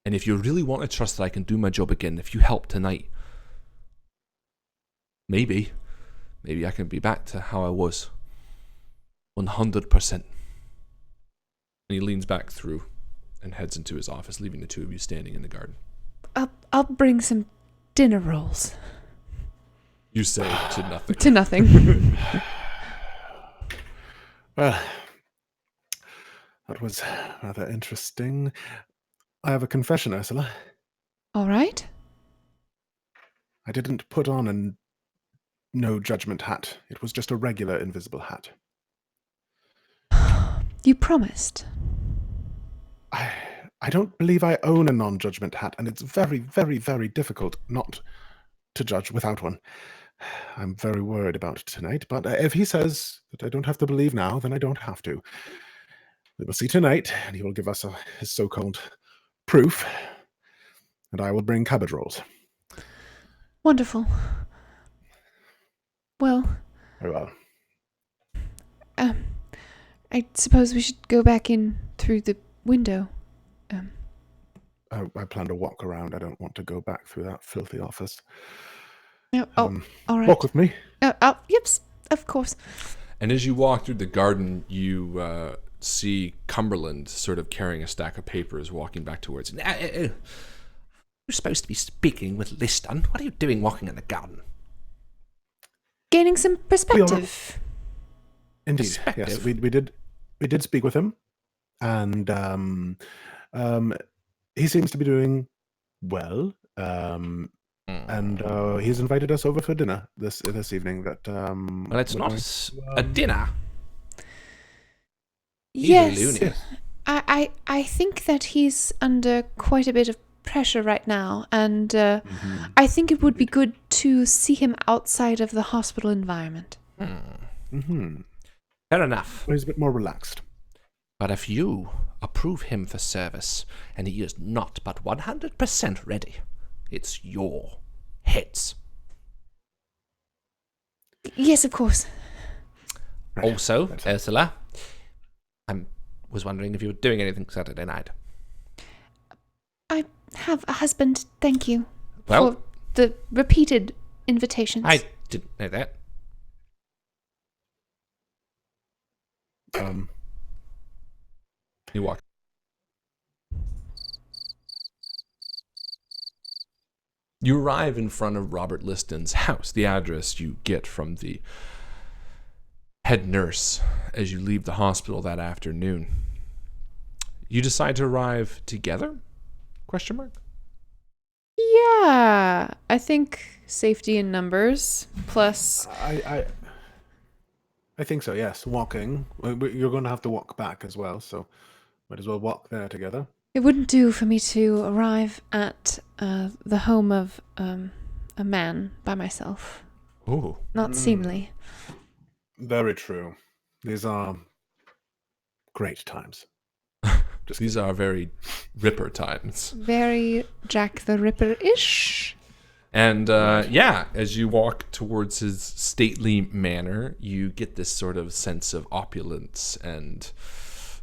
And if you really want to trust that I can do my job again, if you help tonight, maybe I can be back to how I was. 100%. And he leans back through and heads into his office, leaving the two of you standing in the garden. I'll bring some dinner rolls. You say to nothing. To nothing. Well, that was rather interesting. I have a confession, Ursula. All right. I didn't put on a no judgment hat. It was just a regular invisible hat. You promised. I don't believe I own a non-judgment hat, and it's very, very, very difficult not to judge without one. I'm very worried about it tonight, but if he says that I don't have to believe now, then I don't have to. We will see tonight, and he will give us his so-called proof, and I will bring cabbage rolls. Wonderful. Well. Very well. I suppose we should go back in through the window. I plan to walk around. I don't want to go back through that filthy office. All right. Walk with me. Yep, of course. And as you walk through the garden, you see Cumberland sort of carrying a stack of papers, walking back towards you. You're supposed to be speaking with Liston. What are you doing walking in the garden? Gaining some perspective. Indeed, yes. We did speak with him, and he seems to be doing well. And he's invited us over for dinner this evening. Well, it's not a dinner. Yes, I think that he's under quite a bit of pressure right now, and I think it would be good to see him outside of the hospital environment. Fair enough. He's a bit more relaxed. But if you approve him for service, and he is not but 100% ready, it's your heads. Yes, of course. Right. Also, Right. Ursula, I was wondering if you were doing anything Saturday night. I have a husband, thank you. Well, for the repeated invitations. I didn't know that. You walk. You arrive in front of Robert Liston's house, the address you get from the head nurse as you leave the hospital that afternoon. You decide to arrive together? Question mark? Yeah, I think safety in numbers, plus... I think so, yes. Walking. You're going to have to walk back as well, so might as well walk there together. It wouldn't do for me to arrive at the home of a man by myself. Oh. Not seemly. Very true. These are great times. These are very Ripper times. Very Jack the Ripper-ish. And yeah, as you walk towards his stately manor, you get this sort of sense of opulence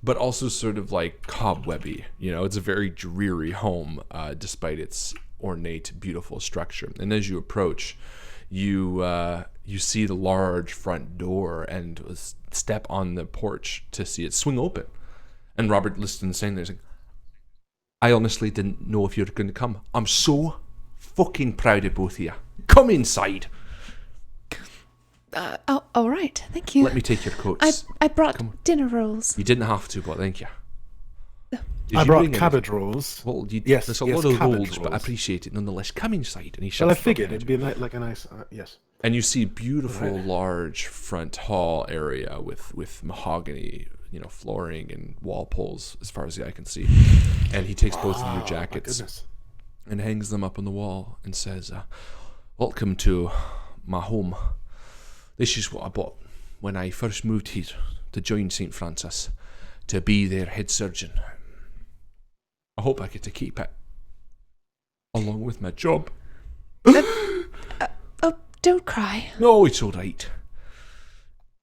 but also sort of like cobwebby. You know, it's a very dreary home, despite its ornate, beautiful structure. And as you approach, you see the large front door and step on the porch to see it swing open. And Robert Liston saying there's like, I honestly didn't know if you were going to come. I'm so fucking proud of both of you. Come inside. All right, thank you. Let me take your coats. I brought dinner rolls. You didn't have to, but thank you. Did I you brought bring cabbage rolls. Well, Yes, there's a yes, lot of cabbage rolls, but I rolls. appreciate it nonetheless. Come inside. And he Well, I shuts the door figured behind it'd you. be like a nice... yes. And you see beautiful, large front hall area with mahogany, flooring and wall pulls as far as the eye can see. And he takes both of your My jackets goodness. and hangs them up on the wall and says, welcome to my home. This is what I bought when I first moved here to join St. Francis, to be their head surgeon. I hope I get to keep it, along with my job. Oh, don't cry. No, it's all right.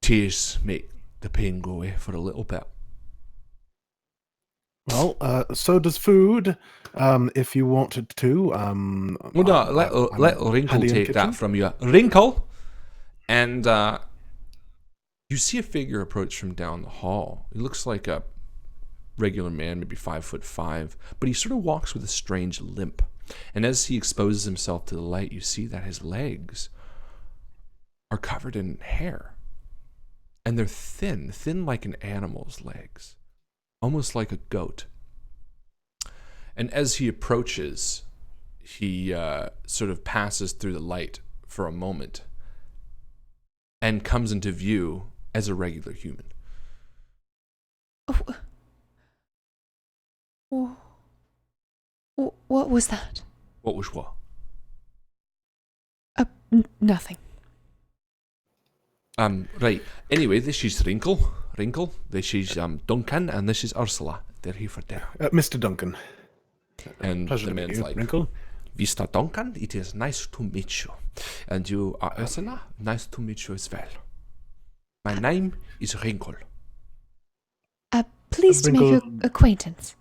Tears make the pain go away for a little bit. Well, so does food, if you wanted to. Well, no, let Wrinkle handy in take kitchen. that from you. Wrinkle! And you see a figure approach from down the hall. He looks like a regular man, maybe 5'5", but he sort of walks with a strange limp. And as he exposes himself to the light, you see that his legs are covered in hair. And they're thin like an animal's legs, almost like a goat. And as he approaches, he sort of passes through the light for a moment and comes into view as a regular human. Oh. What was that? What was what? Nothing. Right. Anyway, this is Wrinkle. This is Duncan, and this is Ursula. They're here for dinner. Mr. Duncan. And Pleasure the to meet man's you, like, Wrinkle. Mr. Duncan, it is nice to meet you. And you are Ursula? Nice to meet you as well. My name is Wrinkle. Pleased to make your Wrinkle. acquaintance.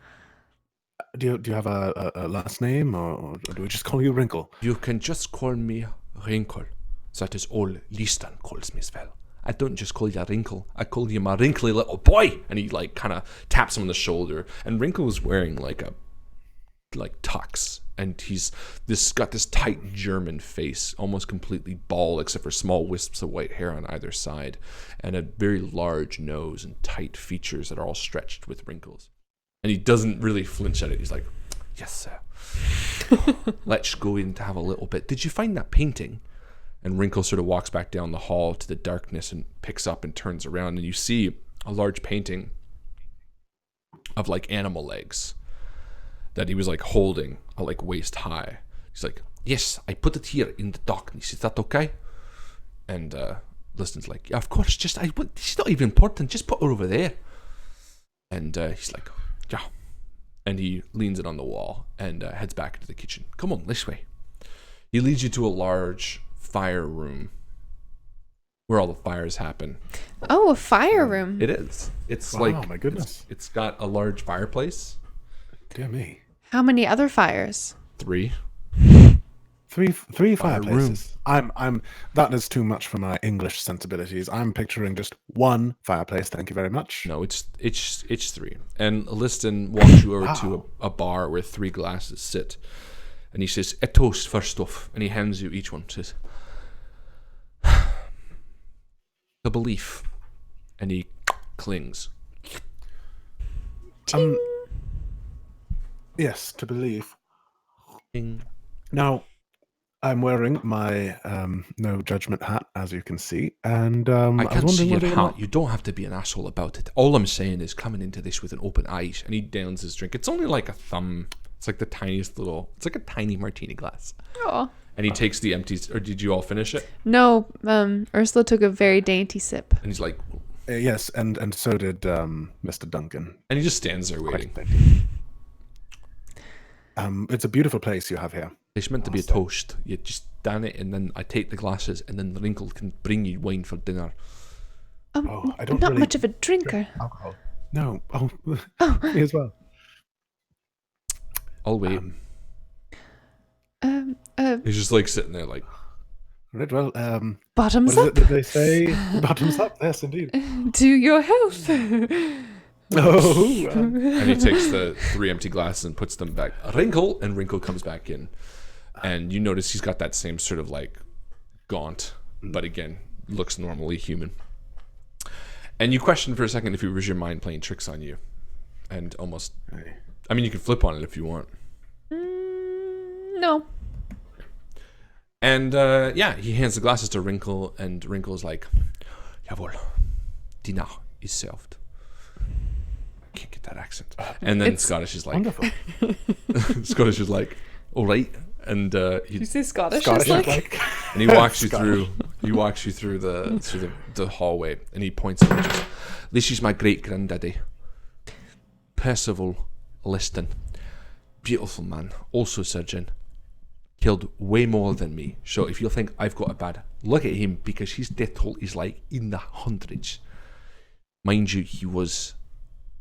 Do you have a last name, or do we just call you Wrinkle? You can just call me Wrinkle. That is all Liston calls me as well. I don't just call you Wrinkle. I call you my wrinkly little boy. And he kind of taps him on the shoulder. And Wrinkle is wearing like tux. And he's got this tight German face, almost completely bald, except for small wisps of white hair on either side, and a very large nose and tight features that are all stretched with wrinkles. And he doesn't really flinch at it. He's like, yes, sir. Let's go in to have a little bit. Did you find that painting? And Wrinkle sort of walks back down the hall to the darkness and picks up and turns around, and you see a large painting of like animal legs that he was like holding like waist high. He's like, yes, I put it here in the darkness. Is that okay? And Liston's like, yeah, of course. Just it's not even important. Just put her over there. And he's like, yeah. And he leans it on the wall and heads back into the kitchen. Come on, this way. He leads you to a large fire room where all the fires happen. Oh, a fire room. It is. It's Wow, like, my goodness. It's got a large fireplace. Dear me. How many other fires? 3. Three fireplaces. I'm that is too much for my English sensibilities. I'm picturing just one fireplace. Thank you very much. No, it's 3. And Liston walks you over to a bar where 3 glasses sit. And he says, a toast first off. And he hands you each one. Says, the belief. And he clings. Yes, to believe. Ding. Now, I'm wearing my no judgment hat, as you can see, and I was can't see wondering your whether or hat. not- You don't have to be an asshole about it. All I'm saying is coming into this with an open eyes. And he downs his drink. It's only like a thumb. It's like the tiniest little. It's like a tiny martini glass. Oh. And he takes the empties. Or did you all finish it? No, Ursula took a very dainty sip. And he's like, yes, and so did Mr. Duncan. and he just stands there Quite waiting. thank you. It's a beautiful place you have here. It's meant to be a toast. You just down it, and then I take the glasses, and then Wrinkle can bring you wine for dinner. I don't Not really much of a drinker. alcohol. No. Oh, me as well. I'll wait. He's just like sitting there, like, Right. Well, Bottoms what is up it that they say? Bottoms up. Yes, indeed. to your health. Oh. and he takes the 3 empty glasses and puts them back. Wrinkle, and Wrinkle comes back in, and you notice he's got that same sort of like gaunt, but again looks normally human. And you question for a second if it was your mind playing tricks on you, and almost. I mean, you can flip on it if you want. No. And yeah, he hands the glasses to Wrinkle, and Wrinkle's like, "Jawohl, dinner is served." I can't get that accent. And then Scottish is like, Wonderful. Scottish is like, "All right," and You say Scottish? Scottish It's is like- like. and he walks you through. He walks you through the hallway, and he points at you. This is my great granddaddy, Percival Liston. Beautiful man, also surgeon. Killed way more than me. So if you think I've got a bad, look at him, because his death toll is like in the hundreds. Mind you, he was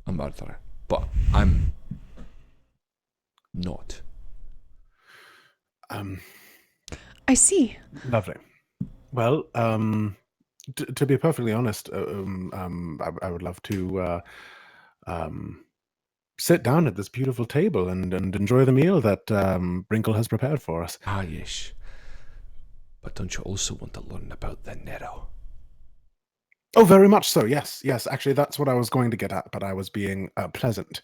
a murderer, but I'm not. I see. Lovely. Well, to be perfectly honest, I would love to sit down at this beautiful table and enjoy the meal that Wrinkle has prepared for us. Ah, yes. But don't you also want to learn about the Nero? Oh, very much so. Yes, yes. Actually, that's what I was going to get at, but I was being pleasant.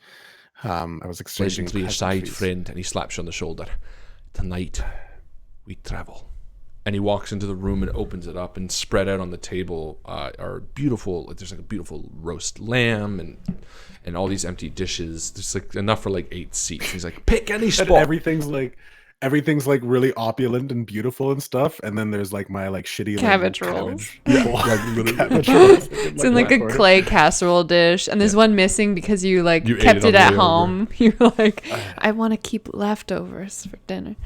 I was exchanging Listen to your side, pleasantries. friend, and he slaps you on the shoulder. Tonight, we travel. And he walks into the room and opens it up, and spread out on the table are beautiful. There's like a beautiful roast lamb and all these empty dishes. There's like enough for like 8 seats. He's like, pick any And spot. everything's like really opulent and beautiful and stuff, and then there's like my like shitty Cabbage like, rolls. cabbage rolls. It's in like a clay casserole dish, and there's one missing because you like You ate kept it on it the at way over. home. You're like, I want to keep leftovers for dinner.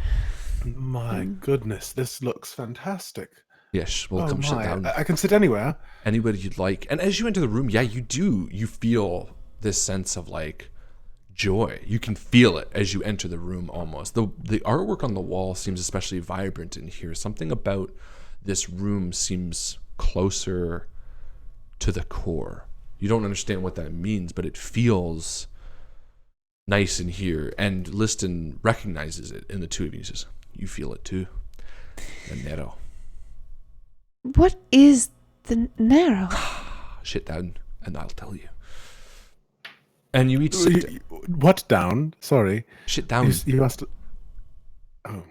My goodness, this looks fantastic. Yes, well, Oh come sit my, down. I can sit anywhere. Anywhere you'd like. And as you enter the room, yeah, you do. You feel this sense of like joy. You can feel it as you enter the room almost. The artwork on the wall seems especially vibrant in here. Something about this room seems closer to the core. You don't understand what that means, but it feels nice in here. And Liston recognizes it in the two of you. He says, you feel it too. The Nero. What is the Nero? Sit down and I'll tell you. And you each sit, What down? Sorry. sit down. You asked. Oh,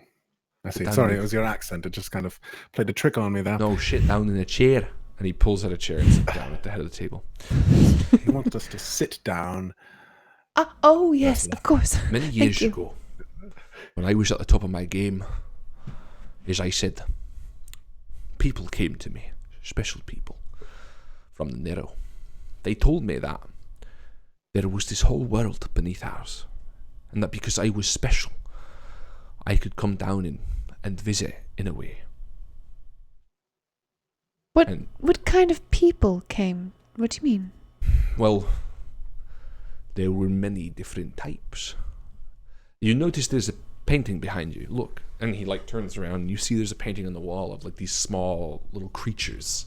I see. down, Sorry, Luke. it was your accent. It just kind of played a trick on me there. No, sit down in a chair. And he pulls out a chair and sits down at the head of the table. He wants us to sit down Oh, yes, of course. Many Thank years you. ago, when I was at the top of my game, as I said, people came to me, special people, from the Narrow. They told me that there was this whole world beneath ours, and that because I was special, I could come down and visit in a way. What kind of people came? What do you mean? Well, there were many different types. You notice there's a painting behind you. Look. And he like turns around and you see there's a painting on the wall of like these small little creatures.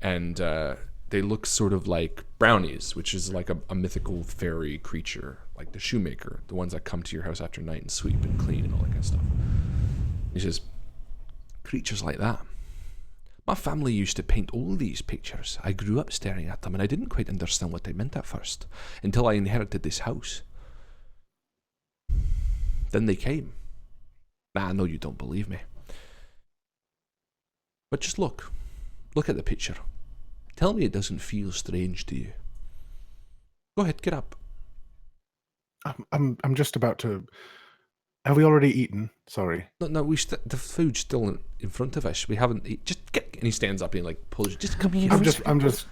And they look sort of like brownies, which is like a mythical fairy creature, like the shoemaker, the ones that come to your house after night and sweep and clean and all that kind of stuff. He says, creatures like that. My family used to paint all these pictures. I grew up staring at them and I didn't quite understand what they meant at first, until I inherited this house. Then they came. I know you don't believe me. But just look. Look at the picture. Tell me it doesn't feel strange to you. Go ahead, get up. I'm just about to. Have we already eaten? Sorry. No, the food's still in front of us. We haven't eaten. Just get. And he stands up and he like pulls you. Just come here. I'm just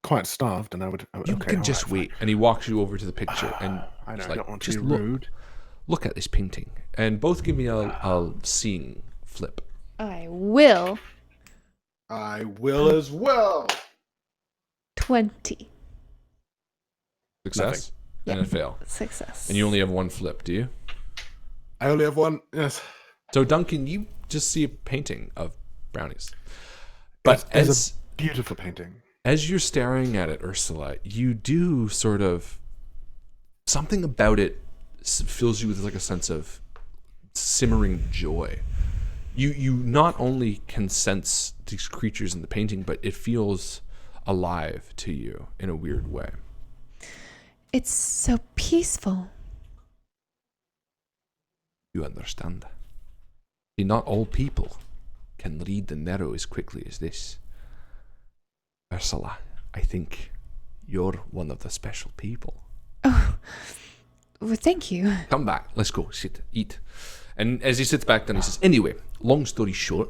quite starved, and I would. You okay, can just wait. And he walks you over to the picture and I know. like, I don't want to just be rude. Look at this painting, and both give me a seeing flip. I will. I will as well. 20. Success and a fail. Success. And you only have one flip, do you? I only have one. Yes. So Duncan, you just see a painting of brownies, but it's a beautiful painting. As you're staring at it, Ursula, you do sort of something about it fills you with like a sense of simmering joy. You not only can sense these creatures in the painting, but it feels alive to you in a weird way. It's so peaceful. You understand. See, not all people can read the Narrow as quickly as this. Ursula, I think you're one of the special people. Oh, well, thank you. Come back. Let's go. Sit. Eat. And as he sits back down, he says, anyway, long story short,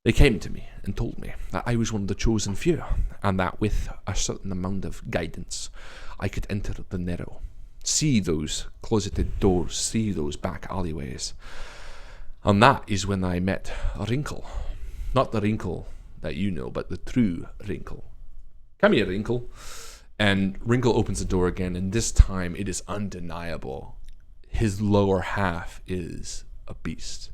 they came to me and told me that I was one of the chosen few, and that with a certain amount of guidance, I could enter the Narrow, see those closeted doors, see those back alleyways. And that is when I met a Wrinkle. Not the Wrinkle that you know, but the true Wrinkle. Come here, Wrinkle. And Wrinkle opens the door again, and this time it is undeniable. His lower half is a beast.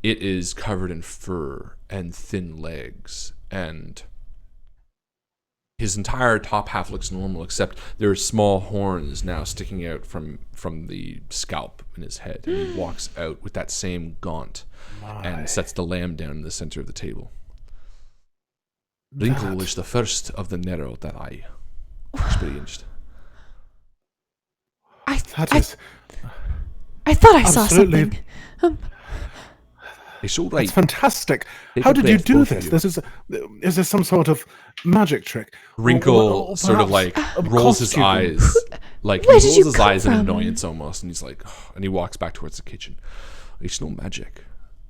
It is covered in fur and thin legs, and his entire top half looks normal, except there are small horns now sticking out from the scalp in his head. And he walks out with that same gaunt and sets the lamb down in the center of the table. Wrinkle was the first of the Narrow that I experienced. I thought I saw something. It's all right. It's fantastic. Take How a did you breath, do both of this? Is this some sort of magic trick? Wrinkle Or sort of like perhaps a rolls his costume? eyes, like he Where rolls did you his come eyes in from? annoyance almost, and he's like, "Ugh," and he walks back towards the kitchen. It's no magic.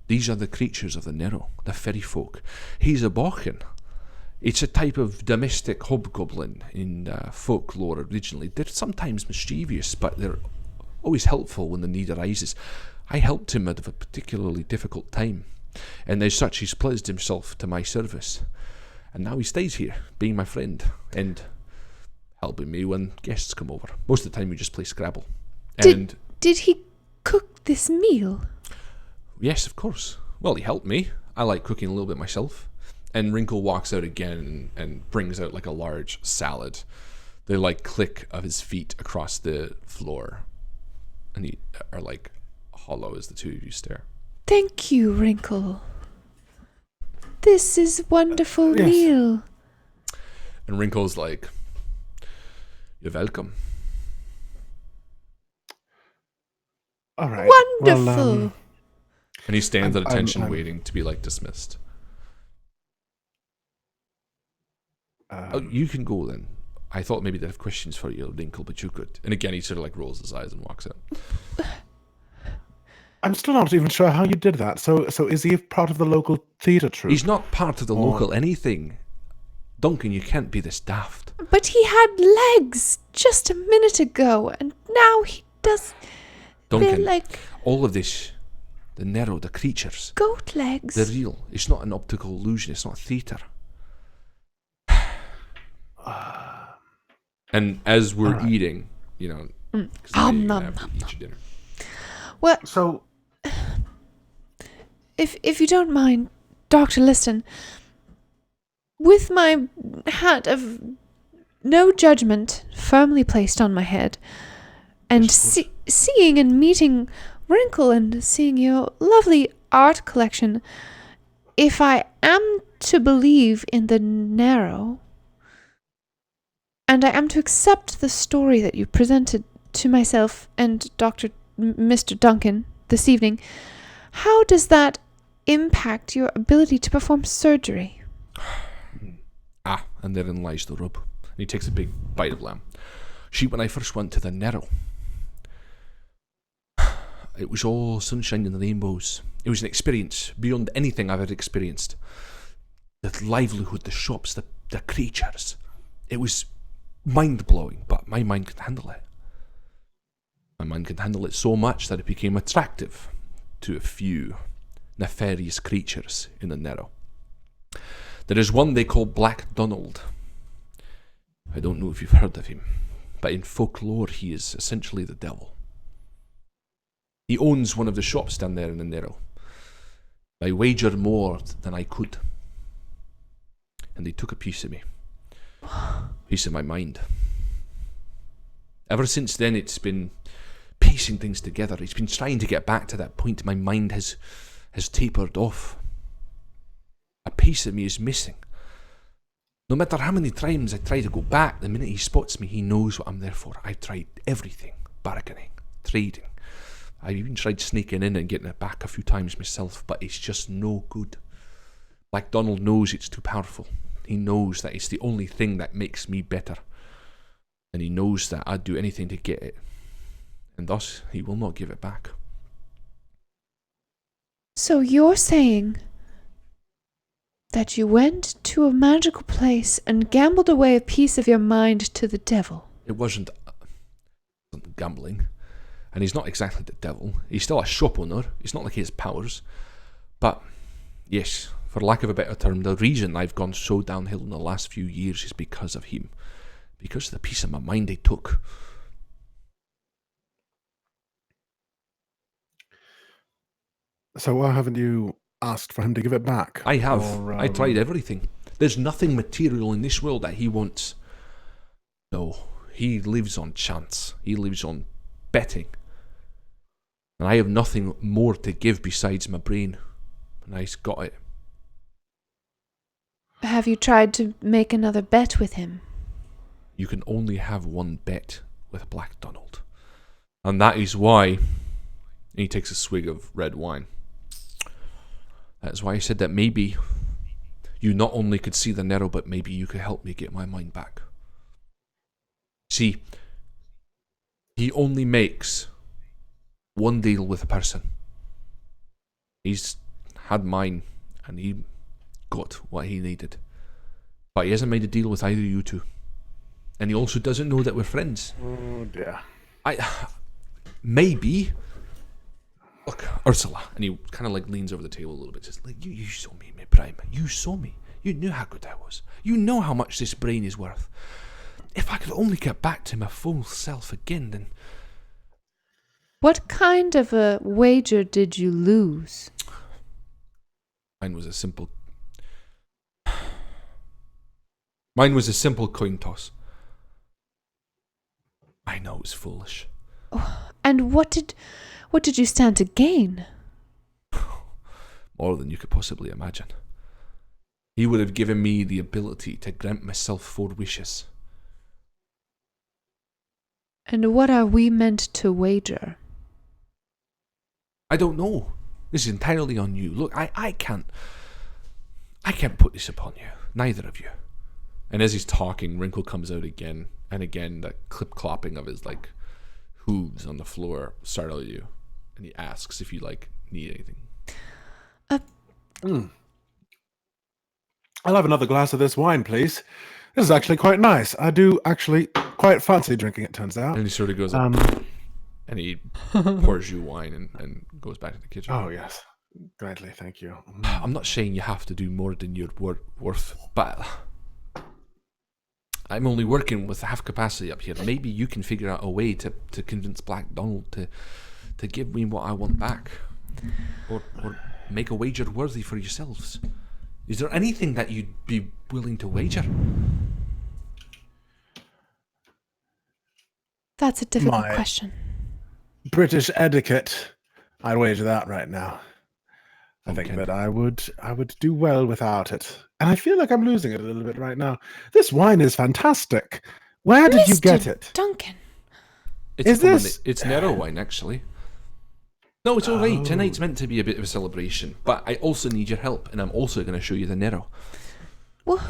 These are the creatures of the Narrow, the fairy folk. He's a Bochan. It's a type of domestic hobgoblin in folklore originally. They're sometimes mischievous, but they're always helpful when the need arises. I helped him at a particularly difficult time, and as such he's pledged himself to my service. And now he stays here, being my friend, and helping me when guests come over. Most of the time we just play Scrabble. And Did he cook this meal? yes, of course. Well, he helped me. I like cooking a little bit myself. And Wrinkle walks out again and brings out like a large salad. The like click of his feet across the floor, and he are like hollow as the two of you stare. Thank you, Wrinkle. This is wonderful Yes. meal. And Wrinkle's like, "You're welcome." All right. Wonderful. Well, And he stands at attention, I'm- waiting to be like dismissed. Oh, you can go then. I thought maybe they'd have questions for you, Dinkle, but you're good. And again, he sort of like rolls his eyes and walks out. I'm still not even sure how you did that. So is he part of the local theatre troupe? He's not part of the local anything. Duncan, you can't be this daft. But he had legs just a minute ago, and now he does. Duncan, They're like all of this, the Nero, the creatures, goat legs. they're real. It's not an optical illusion. It's not theatre. And as we're eating, you know, because you're gonna have to eat your dinner. Well, So, if you don't mind, Dr. Liston, with my hat of no judgment firmly placed on my head, and seeing and meeting Wrinkle and seeing your lovely art collection, if I am to believe in the Nero, and I am to accept the story that you presented to myself and Mr. Duncan this evening, how does that impact your ability to perform surgery? And therein lies the rub. And he takes a big bite of lamb. When I first went to the Nero, it was all sunshine and rainbows. It was an experience beyond anything I've ever experienced. The livelihood, the shops, the creatures. It was mind-blowing, but my mind could handle it. My mind could handle it so much that it became attractive to a few nefarious creatures in the Nero. There is one they call Black Donald. I don't know if you've heard of him, but in folklore he is essentially the devil. He owns one of the shops down there in the Nero. I wagered more than I could. And they took a piece of me. A piece of my mind. Ever since then it's been piecing things together. It's been trying to get back to that point. My mind has tapered off. A piece of me is missing. No matter how many times I try to go back, the minute he spots me, he knows what I'm there for. I've tried everything. Bargaining, trading. I've even tried sneaking in and getting it back a few times myself, but it's just no good. Black Donald knows it's too powerful. He knows that it's the only thing that makes me better. And he knows that I'd do anything to get it. And thus, he will not give it back. So you're saying that you went to a magical place and gambled away a piece of your mind to the devil? It wasn't gambling. And he's not exactly the devil. He's still a shop owner. It's not like he has powers. But, yes, for lack of a better term, the reason I've gone so downhill in the last few years is because of him. Because of the piece of my mind they took. So why haven't you asked for him to give it back? I have. Or, I tried everything. There's nothing material in this world that he wants. No, he lives on chance. He lives on betting. And I have nothing more to give besides my brain. And I's got it. Have you tried to make another bet with him? You can only have one bet with Black Donald. And that is why... And he takes a swig of red wine. That's why I said that maybe you not only could see the Nero, but maybe you could help me get my mind back. See, he only makes one deal with a person. He's had mine, and he got what he needed. But he hasn't made a deal with either of you two. And he also doesn't know that we're friends. Oh dear. Maybe... Look, Ursula, and he kind of like leans over the table a little bit, says, like, you saw me in my prime. You saw me. You knew how good I was. You know how much this brain is worth. If I could only get back to my full self again, then... What kind of a wager did you lose? Mine was a simple coin toss. I know it was foolish. Oh, and what did you stand to gain? More than you could possibly imagine. He would have given me the ability to grant myself 4 wishes. And what are we meant to wager? I don't know. This is entirely on you. Look, I can't put this upon you. Neither of you. And as he's talking, Wrinkle comes out again, and again the clip-clopping of his like hooves on the floor startle you, and he asks if you like need anything. I'll have another glass of this wine, please. This is actually quite nice. I do actually quite fancy drinking, it turns out. And he sort of goes up, and he pours you wine and goes back to the kitchen. Oh, yes. Gladly, thank you. I'm not saying you have to do more than you're worth, but I'm only working with half capacity up here. Maybe you can figure out a way to convince Black Donald to give me what I want back, or make a wager worthy for yourselves. Is there anything that you'd be willing to wager? That's a difficult My- question. British etiquette. I'd wager that right now. I think Okay. that I would do well without it. And I feel like I'm losing it a little bit right now. This wine is fantastic. Where did you get Mr. it? Duncan. It's Is this- It's Nero wine, actually. No, it's all right. Tonight's meant to be a bit of a celebration, but I also need your help, and I'm also going to show you the Nero. Well,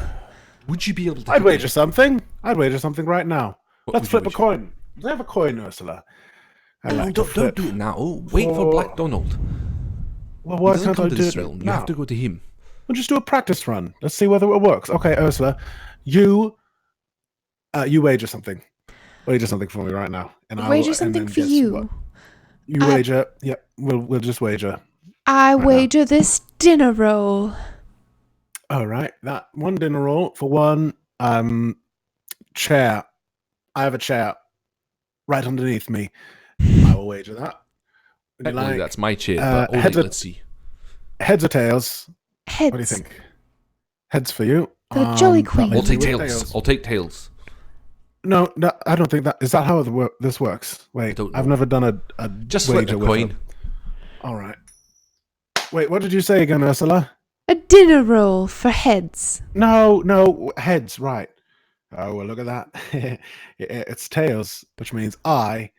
Would you be able to? I'd wager something. I'd wager something right now. What Let's would you flip a wager? coin. Do I have a coin, Ursula? I No, like to don't flip. do it now. Wait for for- Black Donald. Well, He why doesn't can't come I to do this it realm. You now? have to go to him. We'll just do a practice run. Let's see whether it works. Okay, Ursula, you wager something. Wager something for me right now, and I wager will, something and then for guess you. what. You wager. Yep, we'll just wager. I now. wager this dinner roll. All right, that one dinner roll for one chair. I have a chair right underneath me. I will wager that. Would you Technically, like that's my chair, uh, but all heads right, up- let's see. heads or tails? Heads. What do you think? Heads for you. For the Jolly that Queen. I'll leaves me take with tails. I'll take tails. No, I don't think that is that how this works. Wait, don't I've know. never done a Just flip wager the with coin. it. All right. Wait, what did you say again, Ursula? A dinner roll for heads. No, heads, right. Oh, well, look at that. It's tails, which means I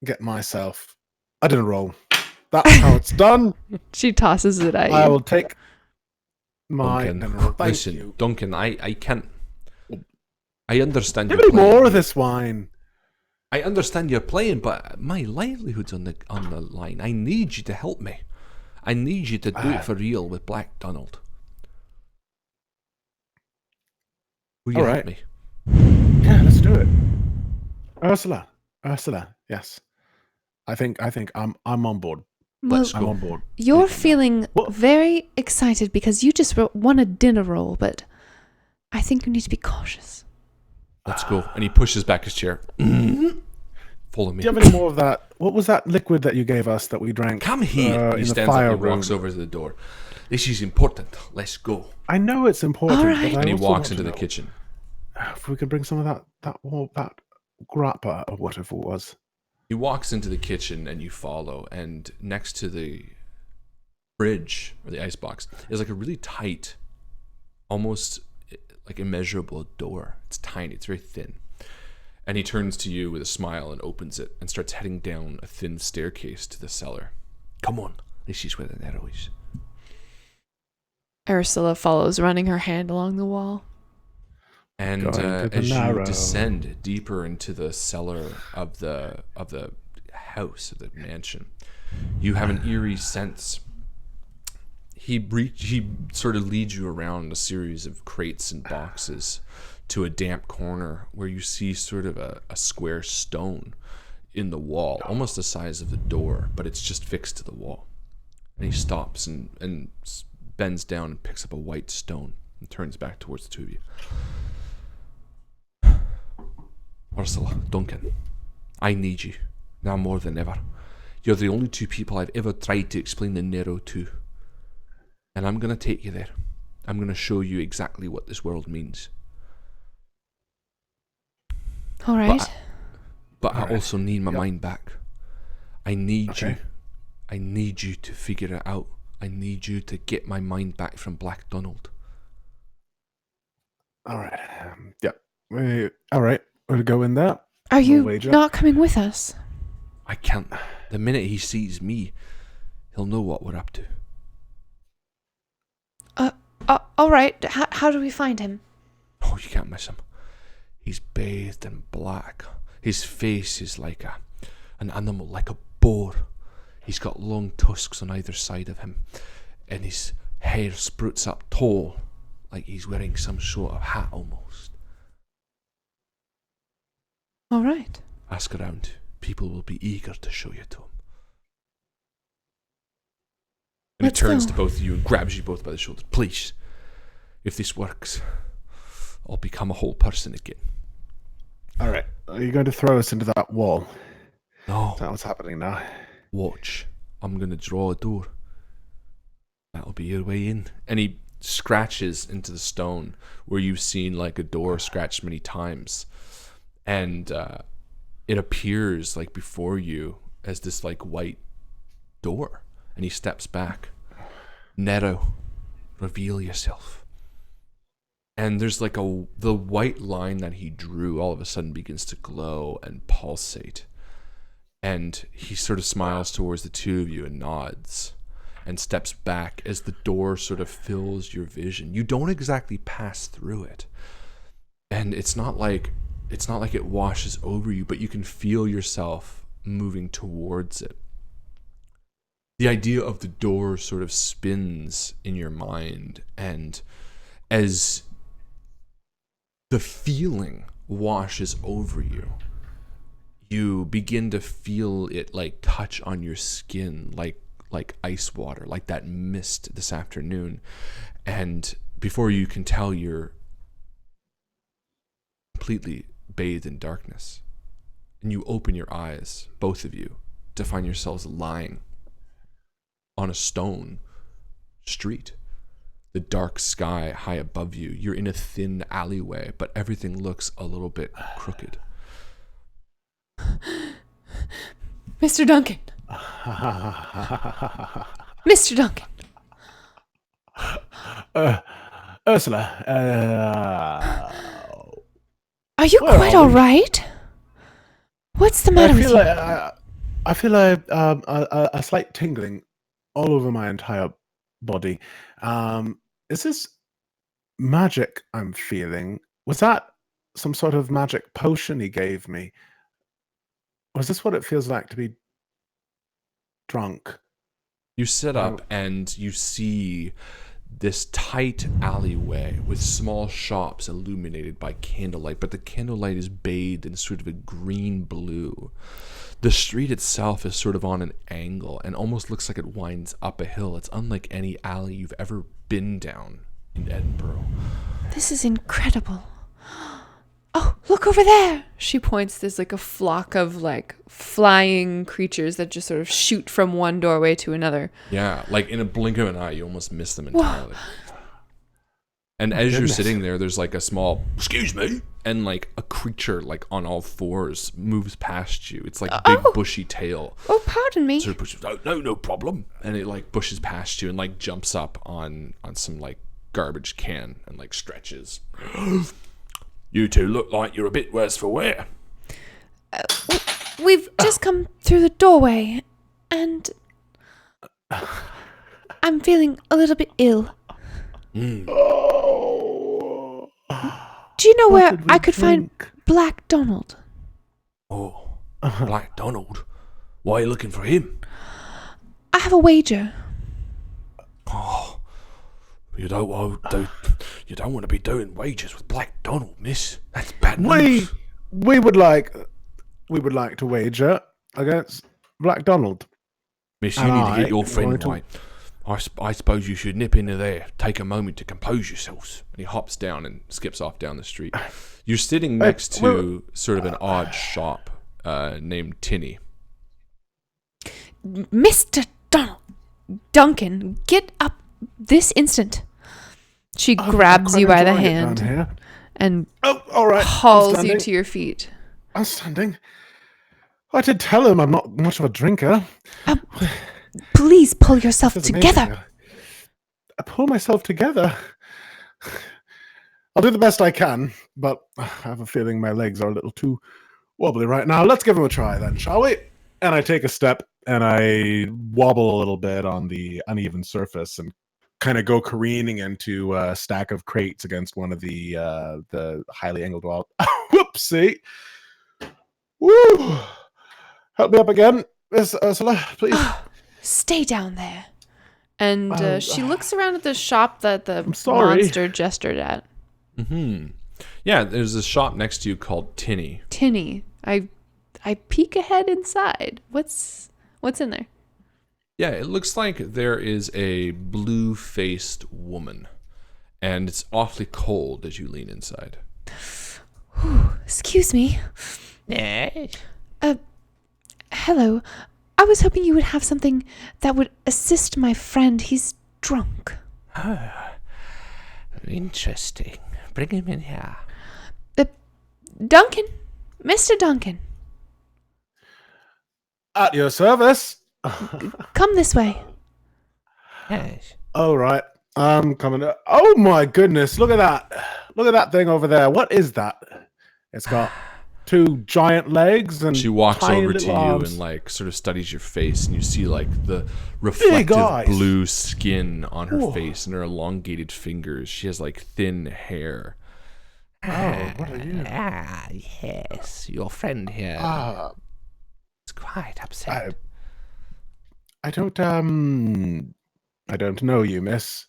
get myself a dinner roll. That's how it's done. She tosses it at I you. will take my Duncan, dinner roll. Thank listen, you. Duncan, I can't. I understand Give you're me playing. more of this wine. I understand you're playing, but my livelihood's on the line. I need you to help me. I need you to do it for real with Black Donald. Will you All help right. me? Yeah, let's do it. Ursula, yes. I think I'm on board. Well, Let's I'm go. on board. you're feeling What? very excited because you just won a dinner roll, but I think you need to be cautious. Let's go. And he pushes back his chair. Follow me. Do you have any more of that? What was that liquid that you gave us that we drank? Come here. in He the stands up fire and walks room? over to the door. This is important. Let's go. I know it's important. All right. But I And he also walks want into to the know kitchen. if we could bring some of that grappa or whatever it was. He walks into the kitchen and you follow, and next to the fridge or the icebox is like a really tight, almost like immeasurable door. It's tiny, it's very thin. And he turns to you with a smile and opens it and starts heading down a thin staircase to the cellar. Come on, this is where the Nero is. Ursula follows, running her hand along the wall. And Going to the as you Narrow. descend deeper into the cellar of the house, of the mansion, you have an eerie sense. He sort of leads you around a series of crates and boxes to a damp corner where you see sort of a square stone in the wall, almost the size of the door, but it's just fixed to the wall. And he stops and bends down and picks up a white stone and turns back towards the two of you. Ursula, Duncan, I need you, now more than ever. You're the only two people I've ever tried to explain the Nero to. And I'm going to take you there. I'm going to show you exactly what this world means. All right. But I Alright. also need my Yep. mind back. I need Okay. you. I need you to figure it out. I need you to get my mind back from Black Donald. All right. All right. We'll go in there. Are you wager. not coming with us? I can't. The minute he sees me, he'll know what we're up to. All right. How do we find him? Oh, you can't miss him. He's bathed in black. His face is like an animal, like a boar. He's got long tusks on either side of him, and his hair sprouts up tall, like he's wearing some sort of hat almost. All right. Ask around. People will be eager to show you to him. And Let's he turns go. to both of you and grabs you both by the shoulders. Please, if this works, I'll become a whole person again. All right. Are you going to throw us into that wall? No. Is that what's happening now? Watch. I'm going to draw a door. That'll be your way in. And he scratches into the stone where you've seen like a door scratched many times. And it appears like before you as this like white door. And he steps back. Nero, reveal yourself. And there's like the white line that he drew all of a sudden begins to glow and pulsate. And he sort of smiles towards the two of you and nods and steps back as the door sort of fills your vision. You don't exactly pass through it. And it's not like it washes over you, but you can feel yourself moving towards it. The idea of the door sort of spins in your mind, and as the feeling washes over you, you begin to feel it like touch on your skin, like ice water, like that mist this afternoon. And before you can tell, you're completely bathed in darkness. And you open your eyes, both of you, to find yourselves lying on a stone street. The dark sky high above you. You're in a thin alleyway, but everything looks a little bit crooked. Mr. Duncan. Mr. Duncan. Ursula. Are you Where quite are all we? right? What's the matter with you? I feel a slight tingling all over my entire body. Is this magic I'm feeling? Was that some sort of magic potion he gave me? Or is this what it feels like to be drunk? You sit up and you see this tight alleyway with small shops illuminated by candlelight, but the candlelight is bathed in sort of a green blue. The street itself is sort of on an angle and almost looks like it winds up a hill. It's unlike any alley you've ever been down in Edinburgh. This is incredible. Oh, look over there. She points. There's like a flock of like flying creatures that just sort of shoot from one doorway to another. Yeah, like in a blink of an eye, you almost miss them entirely. And as you're sitting there, there's like a small, excuse me, and like a creature like on all fours moves past you. It's like a big bushy tail. Oh, pardon me. Sort of pushes, no problem. And it like pushes past you and like jumps up on some like garbage can and like stretches. You two look like you're a bit worse for wear. We've just come through the doorway, and I'm feeling a little bit ill. Oh. Do you know What where did we I could find drink? Black Donald? Oh, Black Donald. Why are you looking for him? I have a wager. Oh, you don't want to be doing wages with Black Donald, miss. That's bad news. We would like to wager against Black Donald. Miss, you And need to I get your am friend going to- right. I suppose you should nip into there, take a moment to compose yourselves. And he hops down and skips off down the street. You're sitting next to sort of an odd shop named Tinny. Mr. Donald. Duncan, get up this instant. She grabs I'm you quite by the enjoying it down hand here. and Oh, all right. I'm hauls you standing. to your feet. I'm standing. I did tell him I'm not much of a drinker. Please pull yourself This is amazing. together. I pull myself together. I'll do the best I can, but I have a feeling my legs are a little too wobbly right now. Let's give him a try then, shall we? And I take a step and I wobble a little bit on the uneven surface and kind of go careening into a stack of crates against one of the highly angled wall. Whoopsie! Woo! Help me up again, Miss Ursula, please. Oh, stay down there. And she looks around at the shop that the I'm sorry. monster gestured at. Mm-hmm. Yeah, there's a shop next to you called Tinny. Tinny. I peek ahead inside. What's in there? Yeah, it looks like there is a blue-faced woman, and it's awfully cold as you lean inside. Excuse me. Yes. Hello. I was hoping you would have something that would assist my friend. He's drunk. Oh, interesting. Bring him in here. Duncan. Mr. Duncan. At your service. Come this way. Yes. All right, I'm coming. Oh my goodness! Look at that! Look at that thing over there. What is that? It's got two giant legs and She walks tiny over to little you arms. and like sort of studies your face, and you see like the reflective eyes. blue skin on her Whoa. face and her elongated fingers. She has like thin hair. Oh, what are you? Ah, yes. Your friend here is quite upset. I don't know you, miss.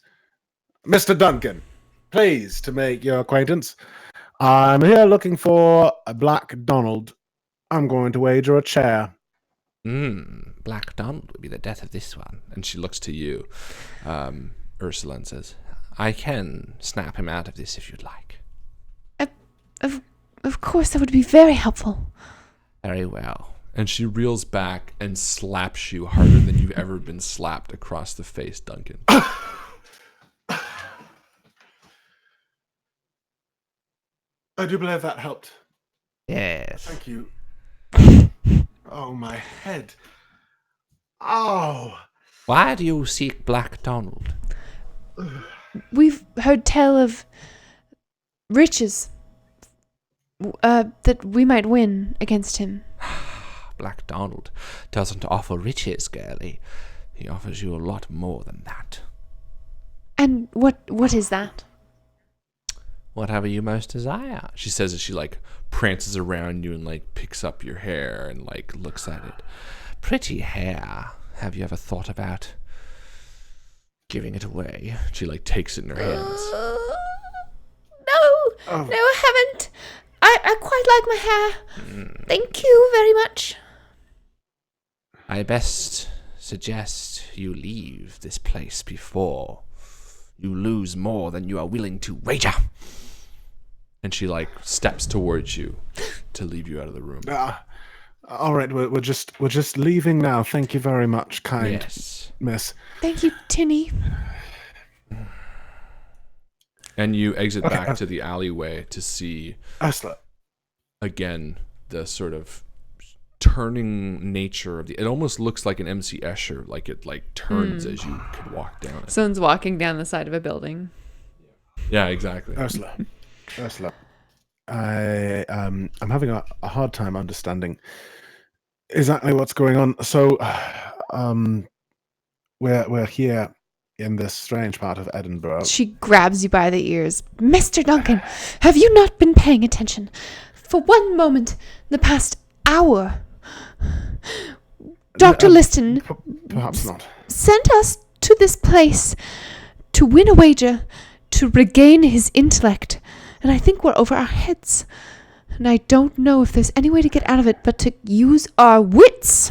Mr. Duncan, pleased to make your acquaintance. I'm here looking for a Black Donald. I'm going to wager a chair. Black Donald would be the death of this one. And she looks to you, Ursula, and says, I can snap him out of this if you'd like. Of course, that would be very helpful. Very well. and she reels back and slaps you harder than you've ever been slapped across the face, Duncan. I do believe that helped. Yes. Thank you. Oh, my head. Oh. Why do you seek Black Donald? We've heard tell of riches that we might win against him. Black Donald doesn't offer riches, girlie. He offers you a lot more than that. And what is that? Whatever you most desire. She says as she like prances around you and like picks up your hair and like looks at it. Pretty hair. Have you ever thought about giving it away? She like takes it in her hands. No, I haven't. I quite like my hair. Thank you very much. I best suggest you leave this place before you lose more than you are willing to wager. And she like steps towards you to leave you out of the room. All right, we're just leaving now. Thank you very much, kind Yes. miss. Thank you, Tinny. And you exit back to the alleyway to see Ursula. again the sort of turning nature of the. It almost looks like an MC Escher, like it like turns as you could walk down it. Someone's walking down the side of a building. Yeah, exactly. Ursula. I'm having a hard time understanding exactly what's going on. So, we're here in this strange part of Edinburgh. She grabs you by the ears. Mr. Duncan, have you not been paying attention? For one moment, the past hour, Dr. Liston Perhaps not. sent us to this place to win a wager, to regain his intellect, and I think we're over our heads. And I don't know if there's any way to get out of it but to use our wits.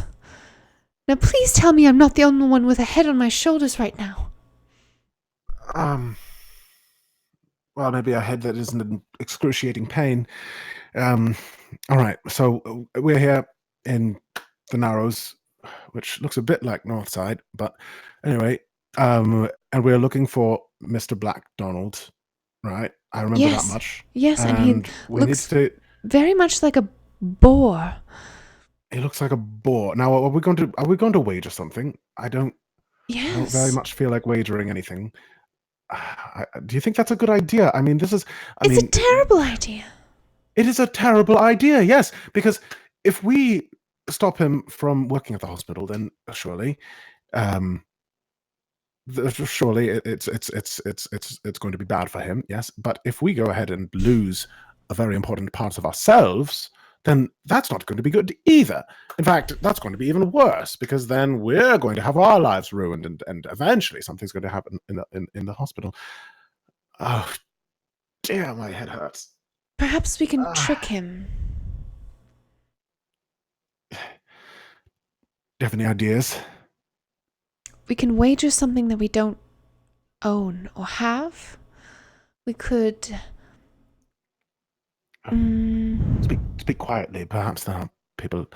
Now please tell me I'm not the only one with a head on my shoulders right now. Well, maybe a head that isn't in excruciating pain. All right, so we're here in the Narrows, which looks a bit like Northside, but anyway, and we're looking for Mr. Black Donald, right? I remember Yes. that much. Yes, and he we looks need to. very much like a boar. He looks like a boar. Now, are we going to wager something? I don't Yes. very much feel like wagering anything. Do you think that's a good idea? I mean, this is. It's a terrible idea. It is a terrible idea, yes, because if we stop him from working at the hospital, then surely surely it's going to be bad for him, yes. But if we go ahead and lose a very important part of ourselves, then that's not going to be good either. In fact, that's going to be even worse, because then we're going to have our lives ruined, and eventually something's going to happen in the hospital. Oh dear, my head hurts. Perhaps we can trick him. Do you have any ideas? We can wager something that we don't own or have. We could... Speak quietly. Perhaps there are people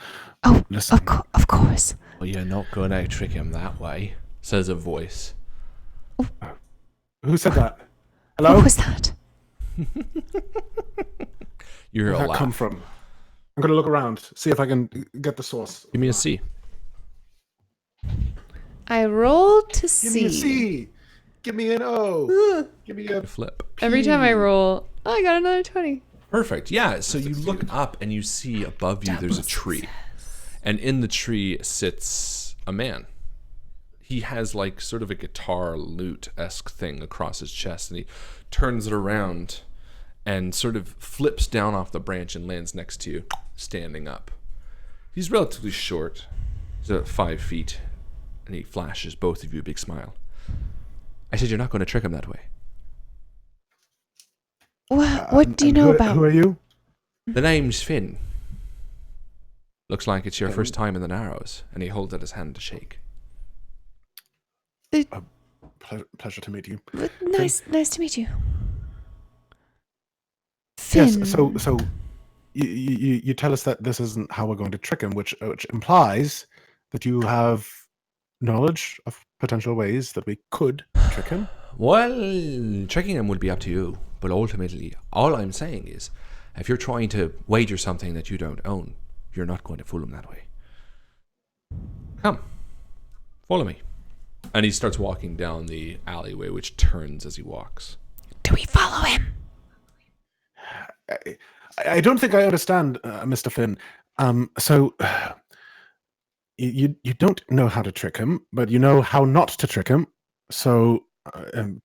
Oh, listening. of course. Well, you're not going to trick him that way, says a voice. Who said that? Hello? What was that? You hear Where'd a that come laugh. from? I'm going to look around, see if I can get the source. Give me a C. I rolled to Give me a C. Give me an O. Give me a Flip. Every time I roll, I got another 20. Perfect. Yeah. So you look up and you see above you there's a tree. And in the tree sits a man. He has like sort of a guitar lute-esque thing across his chest, and he turns it around and sort of flips down off the branch and lands next to you, standing up. He's relatively short. He's about 5 feet, and he flashes both of you a big smile. I said you're not going to trick him that way. What do you know about... Who are you? The name's Finn. Looks like it's your first time in the Narrows, and he holds out his hand to shake. Pleasure to meet you. Nice to meet you. Finn. Yes. So you tell us that this isn't how we're going to trick him, which implies that you have knowledge of potential ways that we could trick him. Well, tricking him would be up to you, but ultimately, all I'm saying is, if you're trying to wager something that you don't own, you're not going to fool him that way. Come, follow me. And he starts walking down the alleyway, which turns as he walks. Do we follow him? I don't think I understand, Mr. Finn. So you don't know how to trick him, but you know how not to trick him. So and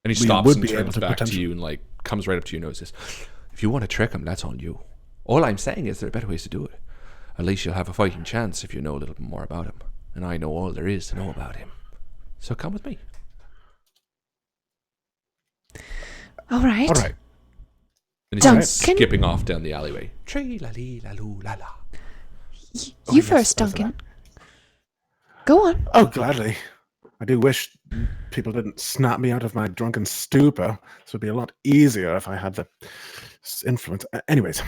he stops and turns back to you and like comes right up to you and says, "If you want to trick him, that's on you. All I'm saying is there are better ways to do it. At least you'll have a fighting chance if you know a little bit more about him. And I know all there is to know about him. So come with me." All right. All right. And he Duncan? starts skipping off down the alleyway. Tree-la-lee-la-loo-la-la. You first, Duncan. Go on. Oh, gladly. I do wish people didn't snap me out of my drunken stupor. This would be a lot easier if I had the influence. Anyways,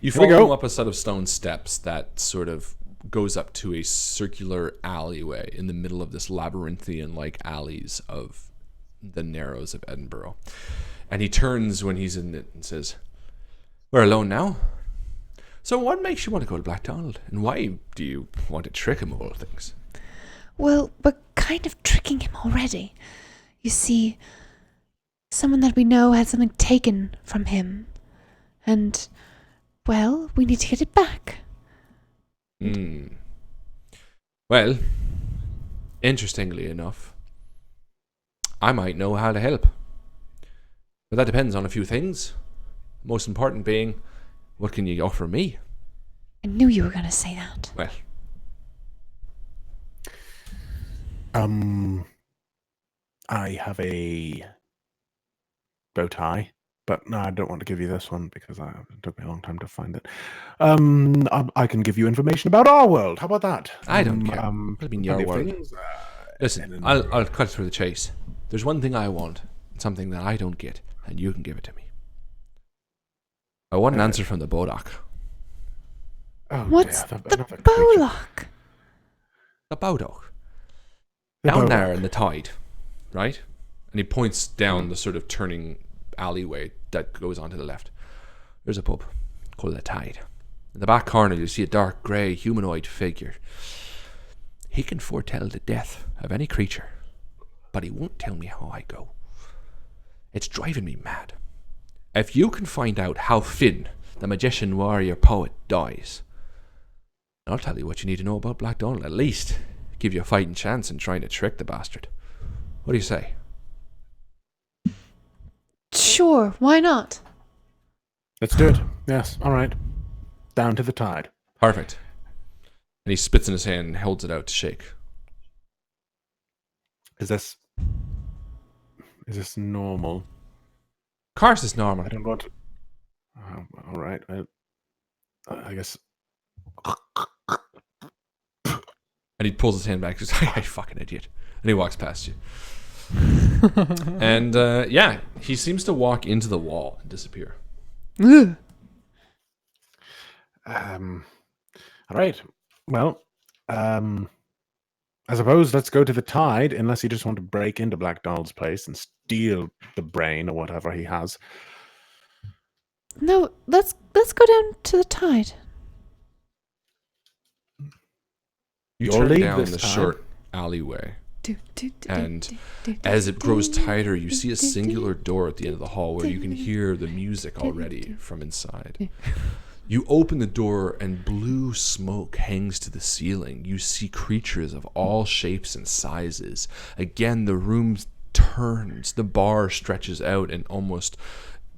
You here we follow go. him up a set of stone steps that sort of goes up to a circular alleyway in the middle of this labyrinthian-like alleys of the Narrows of Edinburgh. And he turns when he's in it and says, "We're alone now. So what makes you want to go to Black Donald? And why do you want to trick him of all things?" Well, we're kind of tricking him already. You see, someone that we know had something taken from him. And, well, we need to get it back. Well, interestingly enough, I might know how to help. But that depends on a few things. Most important being, what can you offer me? I knew you were going to say that. Well, I have a bow tie, but no, I don't want to give you this one because it took me a long time to find it. I can give you information about our world. How about that? I don't care. It'll be in your plenty of world. things, Listen, I'll cut through the chase. There's one thing I want, something that I don't get, and you can give it to me. I want an answer from the Bodoc. Oh, What's dear, the another creature. Boloch? The Bodoc. The Down Bodoc. there in the tide, right? And he points down the sort of turning alleyway that goes on to the left. There's a pub called the Tide. In the back corner, you see a dark grey humanoid figure. He can foretell the death of any creature, but he won't tell me how I go. It's driving me mad. If you can find out how Finn, the magician warrior poet, dies, I'll tell you what you need to know about Black Donald. At least give you a fighting chance in trying to trick the bastard. What do you say? Sure, why not? Let's do it. Yes, all right. Down to the tide. Perfect. And he spits in his hand and holds it out to shake. Is this normal? Of course it's normal. I don't want to... all right. I guess... And he pulls his hand back. He's like, "You fucking idiot." And he walks past you. And yeah, he seems to walk into the wall and disappear. Ugh. All right. Well, I suppose let's go to the tide, unless you just want to break into Black Donald's place and steal the brain or whatever he has. No, let's go down to the tide. You Your turn lead down this the time. short alleyway. And As it grows tighter, you see a singular door at the end of the hall where you can hear the music already from inside. You open the door and blue smoke hangs to the ceiling. You see creatures of all shapes and sizes. Again, the room turns. The bar stretches out and almost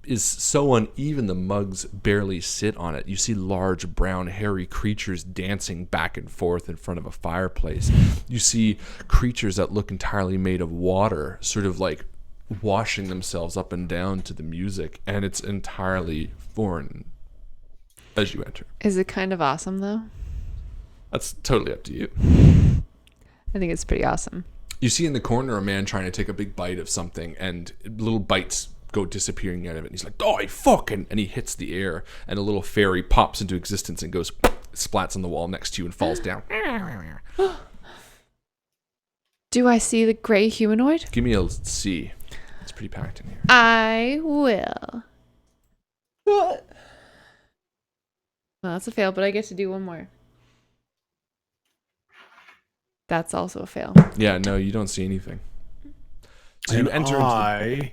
is so uneven the mugs barely sit on it. You see large brown hairy creatures dancing back and forth in front of a fireplace. You see creatures that look entirely made of water, sort of like washing themselves up and down to the music, and it's entirely foreign as you enter. Is it kind of awesome though? That's totally up to you. I think it's pretty awesome. You see in the corner a man trying to take a big bite of something, and little bites go disappearing out of it. And he's like, "Oh, fucking!" And he hits the air, and a little fairy pops into existence and goes, splats on the wall next to you and falls down. Do I see the gray humanoid? Give me a C. It's pretty packed in here. I will. What? Well, that's a fail, but I get to do one more. That's also a fail. Yeah, no, you don't see anything. So you enter into I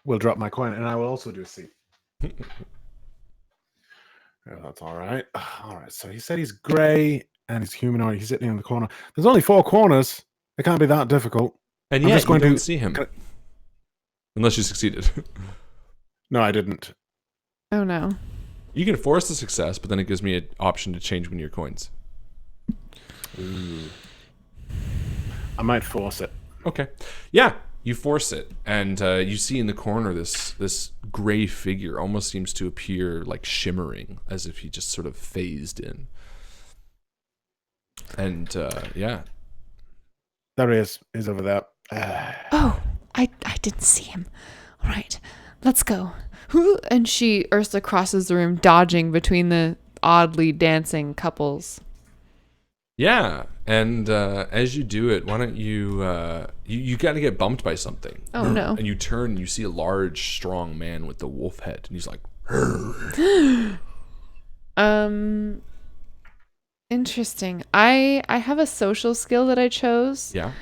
will drop my coin, and I will also do a C. Yeah, that's all right. All right, so he said he's grey and he's humanoid. He's sitting in the corner. There's only 4 corners. It can't be that difficult. and I'm yet just going you don't to- see him. can I- Unless you succeeded. No, I didn't. Oh no. You can force the success, but then it gives me an option to change one of your coins. I might force it. Okay. Yeah, you force it, and you see in the corner this gray figure almost seems to appear like shimmering, as if he just sort of phased in. And yeah. There he is. He's over there. Oh, I didn't see him. All right, let's go. And Ursula crosses the room, dodging between the oddly dancing couples. Yeah, and as you do it, why don't you you got to get bumped by something. Oh no. And you turn and you see a large, strong man with the wolf head, and he's like, Interesting. I have a social skill that I chose. yeah,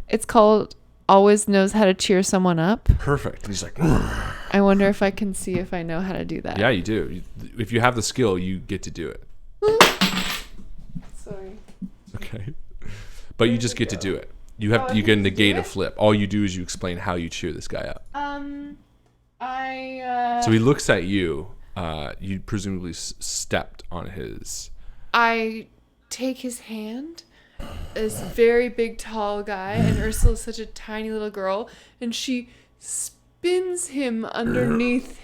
It's called always knows how to cheer someone up. perfect. And he's like, I wonder if I can see if I know how to do that. yeah, you do. If you have the skill, you get to do it. Sorry. Okay. But you just get to do it. You can negate a flip. All you do is you explain how you cheer this guy up. So he looks at you. You presumably stepped on his. I take his hand, this very big, tall guy, and Ursula's such a tiny little girl, and she spins him underneath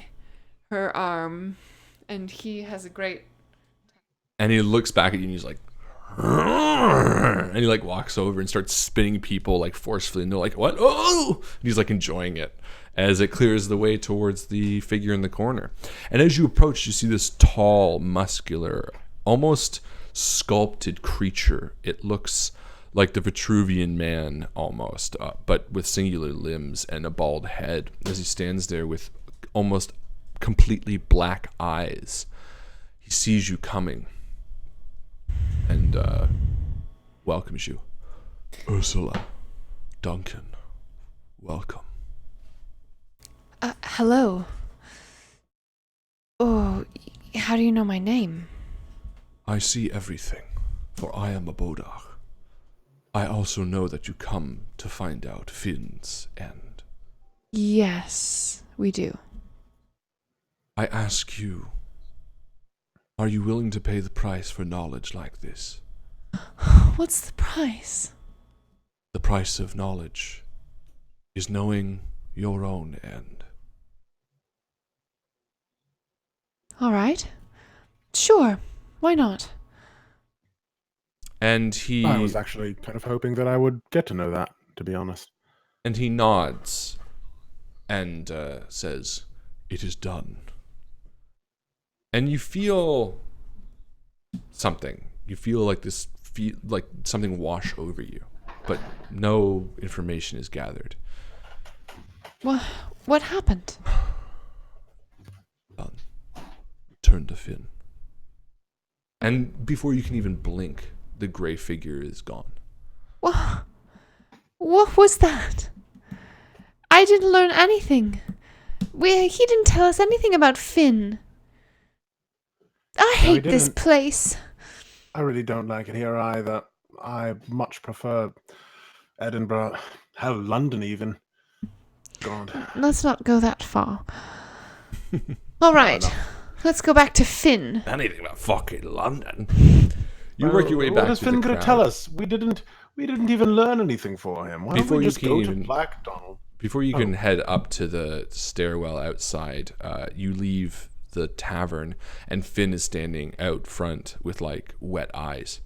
her arm, and he has a great... And he looks back at you and he's like, and he like walks over and starts spinning people like forcefully, and they're like, "What? Oh!" And he's like enjoying it as it clears the way towards the figure in the corner. And as you approach, you see this tall, muscular, almost sculpted creature. It looks like the Vitruvian man almost, but with singular limbs and a bald head, as he stands there with almost completely black eyes. He sees you coming and welcomes you. Ursula, Duncan, welcome. Hello. Oh, how do you know my name? I see everything, for I am a Bodach. I also know that you come to find out Finn's end. Yes, we do. I ask you, are you willing to pay the price for knowledge like this? What's the price? The price of knowledge is knowing your own end. All right. Sure. Why not? And he I was actually kind of hoping that I would get to know that, to be honest. and he nods and says, "It is done." And you feel something. You feel like like something wash over you, but no information is gathered. What happened? Done. Turn to Finn. And before you can even blink, the gray figure is gone. What was that? I didn't learn anything. He didn't tell us anything about Finn. I hate this didn't. place. I really don't like it here either. I much prefer Edinburgh. Hell, London even. God. Let's not go that far. All right. Let's go back to Finn. Anything about fucking London. You work your way back What is to Finn the going crowd. to tell us? We didn't even learn anything for him. Why Before don't we you just can go even- to Black Donald? Before you can head up to the stairwell outside, you leave the tavern, and Finn is standing out front with like wet eyes.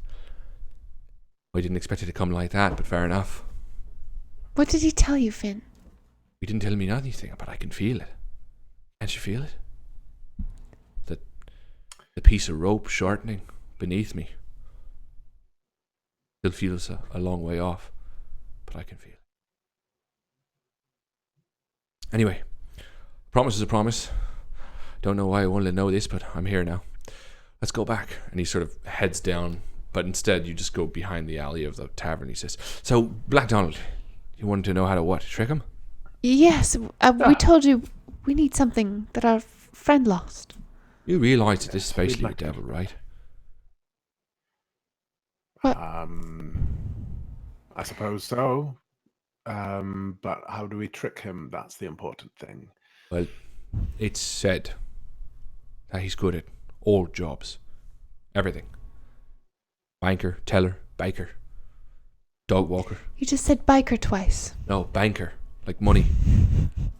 I didn't expect it to come like that, but fair enough. What did he tell you, Finn? He didn't tell me anything, but I can feel it. Can't you feel it? The piece of rope shortening beneath me. Still feels a long way off, but I can feel it. Anyway, promise is a promise. Don't know why I wanted to know this, but I'm here now. Let's go back. And he sort of heads down, but instead you just go behind the alley of the tavern. He says, "So, Black Donald, you wanted to know how to what? Trick him?" Yes, we told you we need something that our friend lost. You realise that this is Yes, we'd basically a like to. devil, right? I suppose so. But how do we trick him? That's the important thing. Well, it's said that he's good at all jobs. Everything. Banker, teller, baker, dog walker. You just said biker twice. No, banker, like money.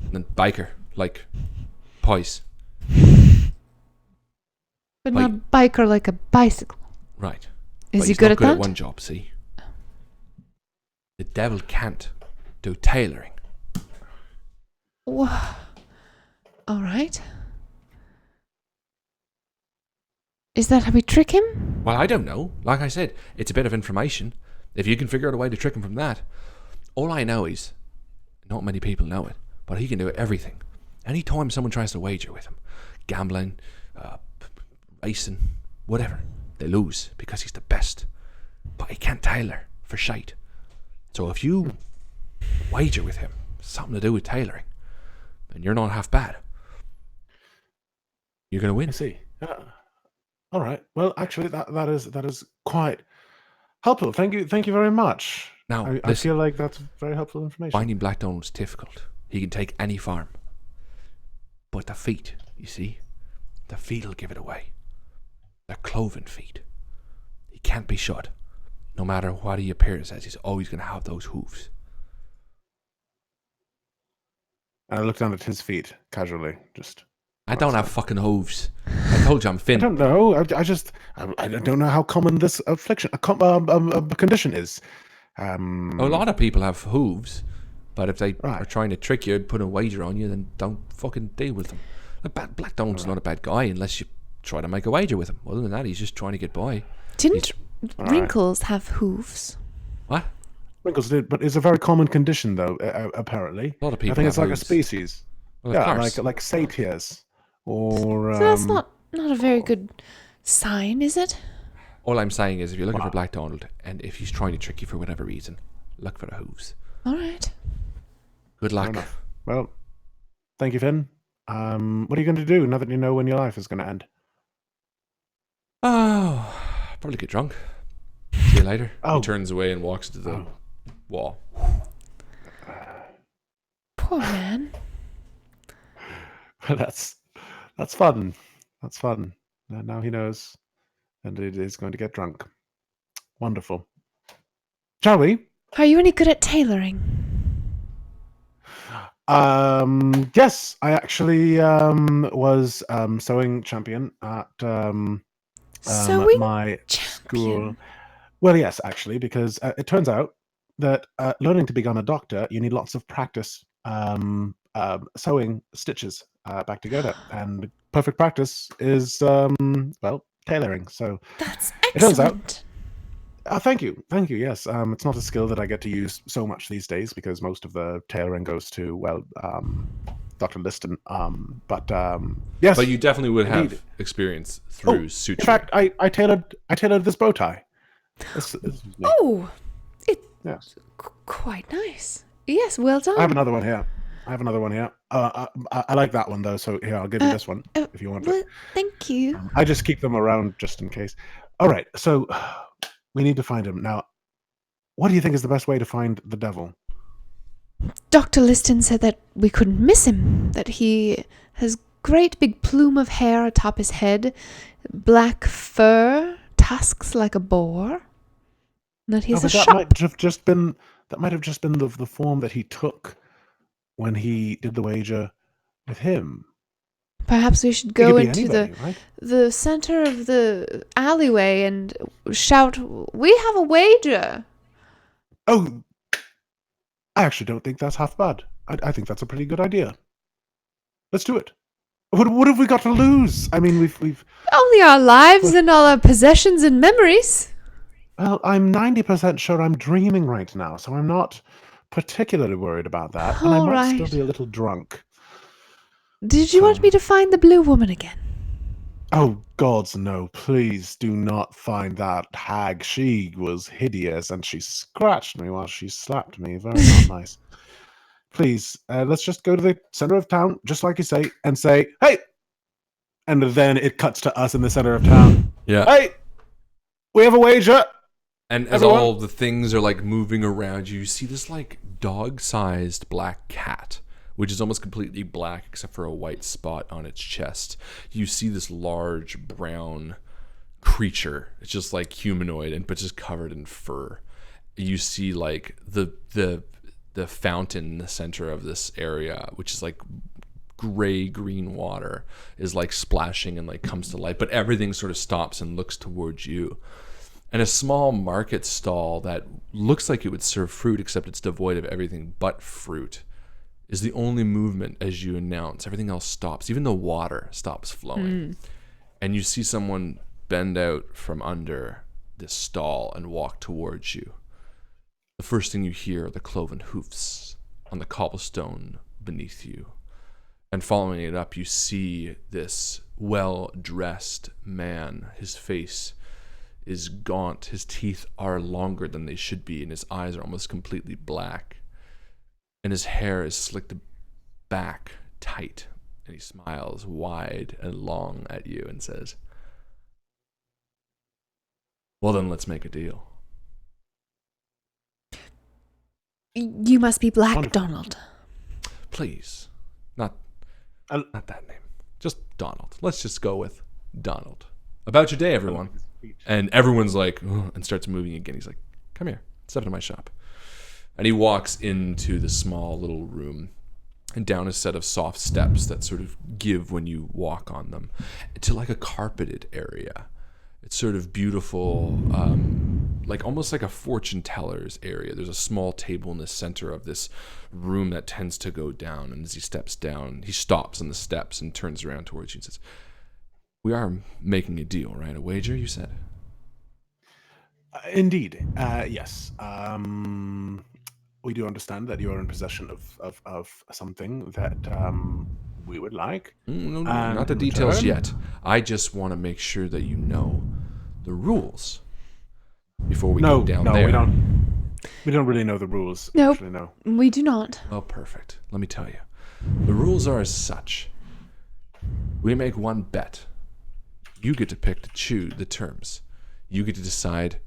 And then biker, like pies. But Like- not biker like a bicycle. Right. Is But he he's good not at good that? at one job, see? The devil can't do tailoring. All right. Is that how we trick him? Well, I don't know. Like I said, it's a bit of information. If you can figure out a way to trick him from that. All I know is, not many people know it, but he can do everything. Anytime someone tries to wager with him, gambling, racing, whatever, they lose because he's the best. But he can't tailor for shite. So if you wager with him, something to do with tailoring, and you're not half bad, you're going to I win. see. All right. Well, actually, that is quite helpful. Thank you very much. Now, I listen. feel like that's very helpful information. Finding Black Donald's difficult. He can take any farm. But the feet, you see, the feet will give it away. They're cloven feet. He can't be shot. No matter what he appears as, he's always going to have those hooves. And I looked down at his feet casually. Just. I don't have fucking hooves. I told you I'm I Finn. don't know. I don't know how common this affliction, a condition is. A lot of people have hooves, but if they Right. are trying to trick you and put a wager on you, then don't fucking deal with them. Black Donald's not a bad guy unless you try to make a wager with him. Other than that, he's just trying to get by. Didn't All right. Wrinkles have hooves? What? Wrinkles did, but it's a very common condition, though. Apparently, A lot of people I think have it's like hooves. a species. Well, of Yeah, course. like satyrs, or So that's not a very good sign, is it? All I'm saying is if you're looking Wow. for Black Donald, and if he's trying to trick you for whatever reason, look for the hooves. All right. Good Fair luck. enough. Well, thank you, Finn. What are you going to do now that you know when your life is going to end? Oh, probably get drunk. See you later. Oh. He turns away and walks to the wall. Poor man. That's fun. That's fun. And now he knows, and it is going to get drunk. Wonderful. Shall we? Are you any good at tailoring? Yes, I actually was sewing champion at Sewing my school. champion? Well, yes, actually, because it turns out that learning to become a doctor, you need lots of practice sewing stitches back together, and perfect practice is tailoring. So That's it turns out. excellent. Thank you. Yes, it's not a skill that I get to use so much these days because most of the tailoring goes to Dr. Liston. Yes, But you definitely would have indeed. experience through suturing. In fact, I tailored this bow tie. This is me. Oh, it's Yes, quite nice. Yes, well done. I have another one here. I like that one though, so here I'll give you this one if you want Well, it. thank you. I just keep them around just in case. All right, so we need to find him now. What do you think is the best way to find the devil? Dr. Liston said that we couldn't miss him, that he has great big plume of hair atop his head, black fur, tusks like a boar, and that he has a shop. That might have just been the form that he took when he did the wager with him. Perhaps we should It could go be into anybody, right? the center of the alleyway and shout, "We have a wager!" Oh, I actually don't think that's half bad. I think that's a pretty good idea. Let's do it. What have we got to lose? I mean, we've. Only our lives and all our possessions and memories. Well, I'm 90% sure I'm dreaming right now, so I'm not particularly worried about that. And I All might still right. be a little drunk. Did you want me to find the blue woman again? Oh, gods, no. Please do not find that hag. She was hideous, and she scratched me while she slapped me. Very not nice. Please, let's just go to the center of town, just like you say, and say, "Hey!" And then it cuts to us in the center of town. Yeah. "Hey! We have a wager!" And as Everyone? all the things are like moving around you, you see this like dog-sized black cat, which is almost completely black except for a white spot on its chest. You see this large brown creature. It's just like humanoid, but just covered in fur. You see like the fountain in the center of this area, which is like gray green water, is like splashing and like comes to life, but everything sort of stops and looks towards you. And a small market stall that looks like it would serve fruit, except it's devoid of everything but fruit, is the only movement as you announce. Everything else stops. Even the water stops flowing. And you see someone bend out from under this stall and walk towards you. The first thing you hear are the cloven hoofs on the cobblestone beneath you. And following it up, you see this well-dressed man. His face is gaunt. His teeth are longer than they should be, and his eyes are almost completely black. And his hair is slicked back tight, and he smiles wide and long at you and says, "Well then, let's make a deal." You must be Black Wonderful. Donald. Please, not that name. Just Donald. Let's just go with Donald. About your day, everyone. And everyone's like, "Ugh," and starts moving again. He's like, "Come here, step into my shop." And he walks into the small little room and down a set of soft steps that sort of give when you walk on them to like a carpeted area. It's sort of beautiful, like almost like a fortune teller's area. There's a small table in the center of this room that tends to go down. And as he steps down, he stops on the steps and turns around towards you and says, "We are making a deal, right? A wager, you said?" Indeed, yes. We do understand that you are in possession of something that we would like. No, And not the in details return- yet. I just want to make sure that you know the rules before we go down there. we don't. We don't really know the rules. Nope. Actually, no. We do not. Well, perfect. Let me tell you. The rules are as such. We make one bet. You get to pick to choose the terms. You get to decide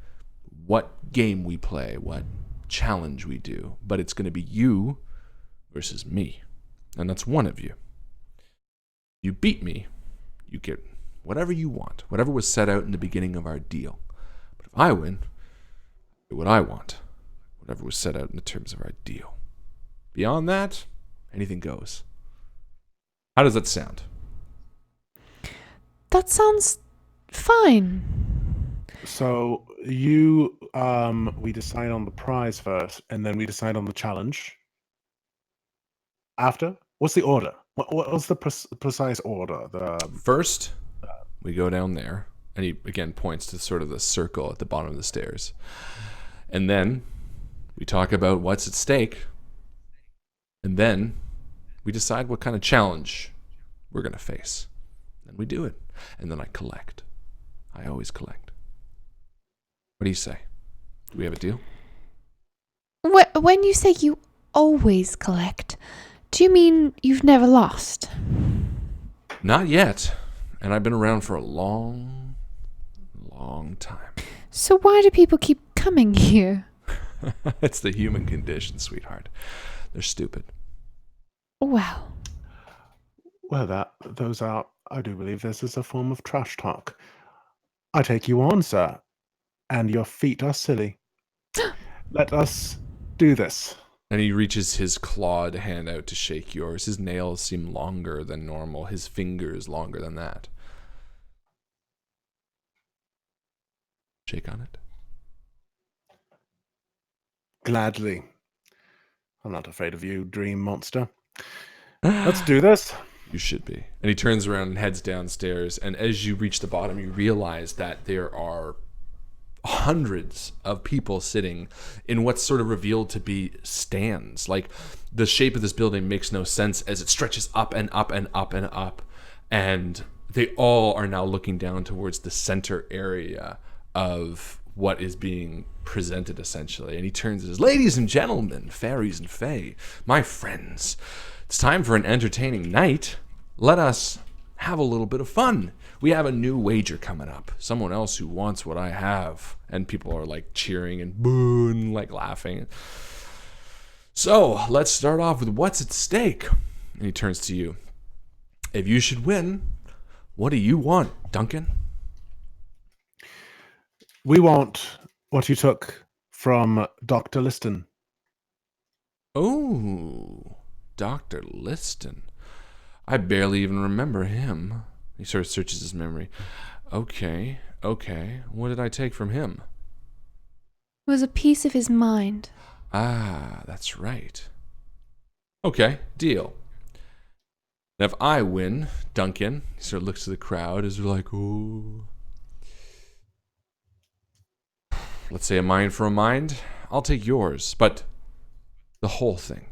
what game we play, what challenge we do, but it's going to be you versus me. And that's one of you. You beat me, you get whatever you want, whatever was set out in the beginning of our deal. But if I win, I get what I want, whatever was set out in the terms of our deal. Beyond that, anything goes. How does that sound? That sounds fine. So we decide on the prize first, and then we decide on the challenge after. What's the order? What's the precise order? First, we go down there, and he again points to sort of the circle at the bottom of the stairs. And then we talk about what's at stake, and then we decide what kind of challenge we're going to face. Then we do it, and then I collect. I always collect. What do you say? Do we have a deal? When you say you always collect, do you mean you've never lost? Not yet. And I've been around for a long, long time. So why do people keep coming here? It's the human condition, sweetheart. They're stupid. Well, I do believe this is a form of trash talk. I take you on, sir, and your feet are silly. Let us do this. And he reaches his clawed hand out to shake yours. His nails seem longer than normal. His fingers longer than that. Shake on it. Gladly. I'm not afraid of you, dream monster. Let's do this. You should be. And he turns around and heads downstairs. And as you reach the bottom, you realize that there are hundreds of people sitting in what's sort of revealed to be stands. Like, the shape of this building makes no sense as it stretches up and up and up and up. And they all are now looking down towards the center area of what is being presented, essentially. And he turns and says, "Ladies and gentlemen, fairies and fae, my friends, it's time for an entertaining night. Let us have a little bit of fun. We have a new wager coming up. Someone else who wants what I have." And people are like cheering and boo and like laughing. "So let's start off with what's at stake." And he turns to you. "If you should win, what do you want, Duncan?" We want what you took from Dr. Liston. "Oh, Dr. Liston. I barely even remember him." He sort of searches his memory. Okay. What did I take from him?" it was a piece of his mind. "Ah, that's right. Okay, deal. Now, if I win, Duncan," he sort of looks to the crowd as they're like, "Oh, let's say a mind for a mind. I'll take yours, but the whole thing."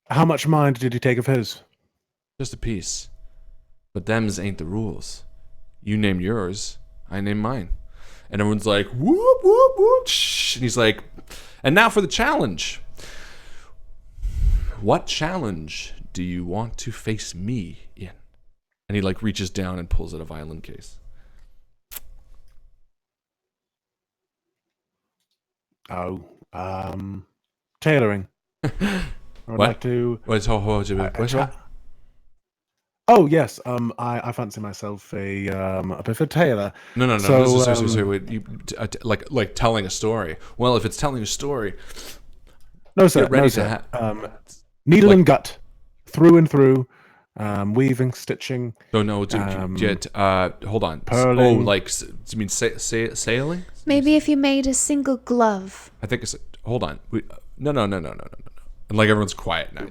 How much mind did he take of his? "Just a piece. But them's ain't the rules. You named yours, I named mine." And everyone's like, "Whoop, whoop, whoop." Shh. And he's like, "And now for the challenge. What challenge do you want to face me in?" And he like reaches down and pulls out a violin case. Oh, tailoring. I would What? like to. Oh yes, I fancy myself a bit of a tailor. No. So, Sorry. Wait, like telling a story. Well, if it's telling a story, No sir, get ready no to sir. Needle and gut, through and through, weaving, stitching. hold on. Purling. Oh, like, do you mean sailing? Maybe if you made a single glove. I think it's. Hold on. No. And like everyone's quiet now.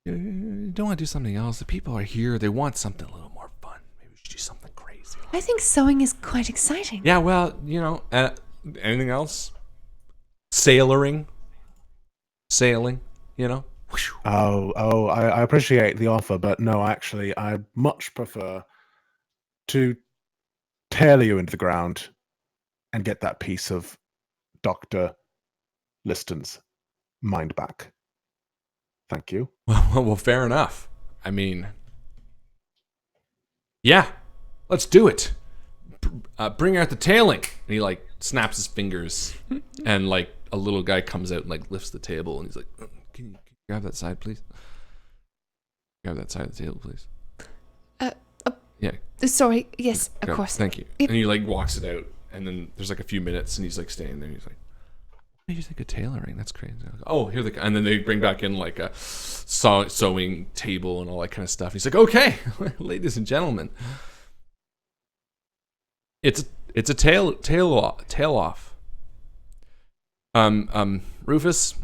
You don't want to do something else. The people are here. They want something a little more fun. Maybe we should do something crazy. I think sewing is quite exciting. Yeah, well, anything else? Sailing, Oh, I appreciate the offer, but no, actually, I much prefer to tailor you into the ground and get that piece of Dr. Liston's mind back. Thank you. Well, fair enough. I mean, Yeah, let's do it. Bring out the tailing. And he like snaps his fingers, and like a little guy comes out and like lifts the table, and he's like, "Can you grab that side, please? Grab that side of the table, please." Yeah. Sorry. Yes, of Grab it. course. Thank you. And he like walks it out, and then there's like a few minutes, and he's like staying there. And he's like, "What do you think of tailoring? That's crazy." Like, oh, here they go. And then they bring back in like a sewing table and all that kind of stuff. He's like, "Okay, ladies and gentlemen, it's a tail off. Rufus,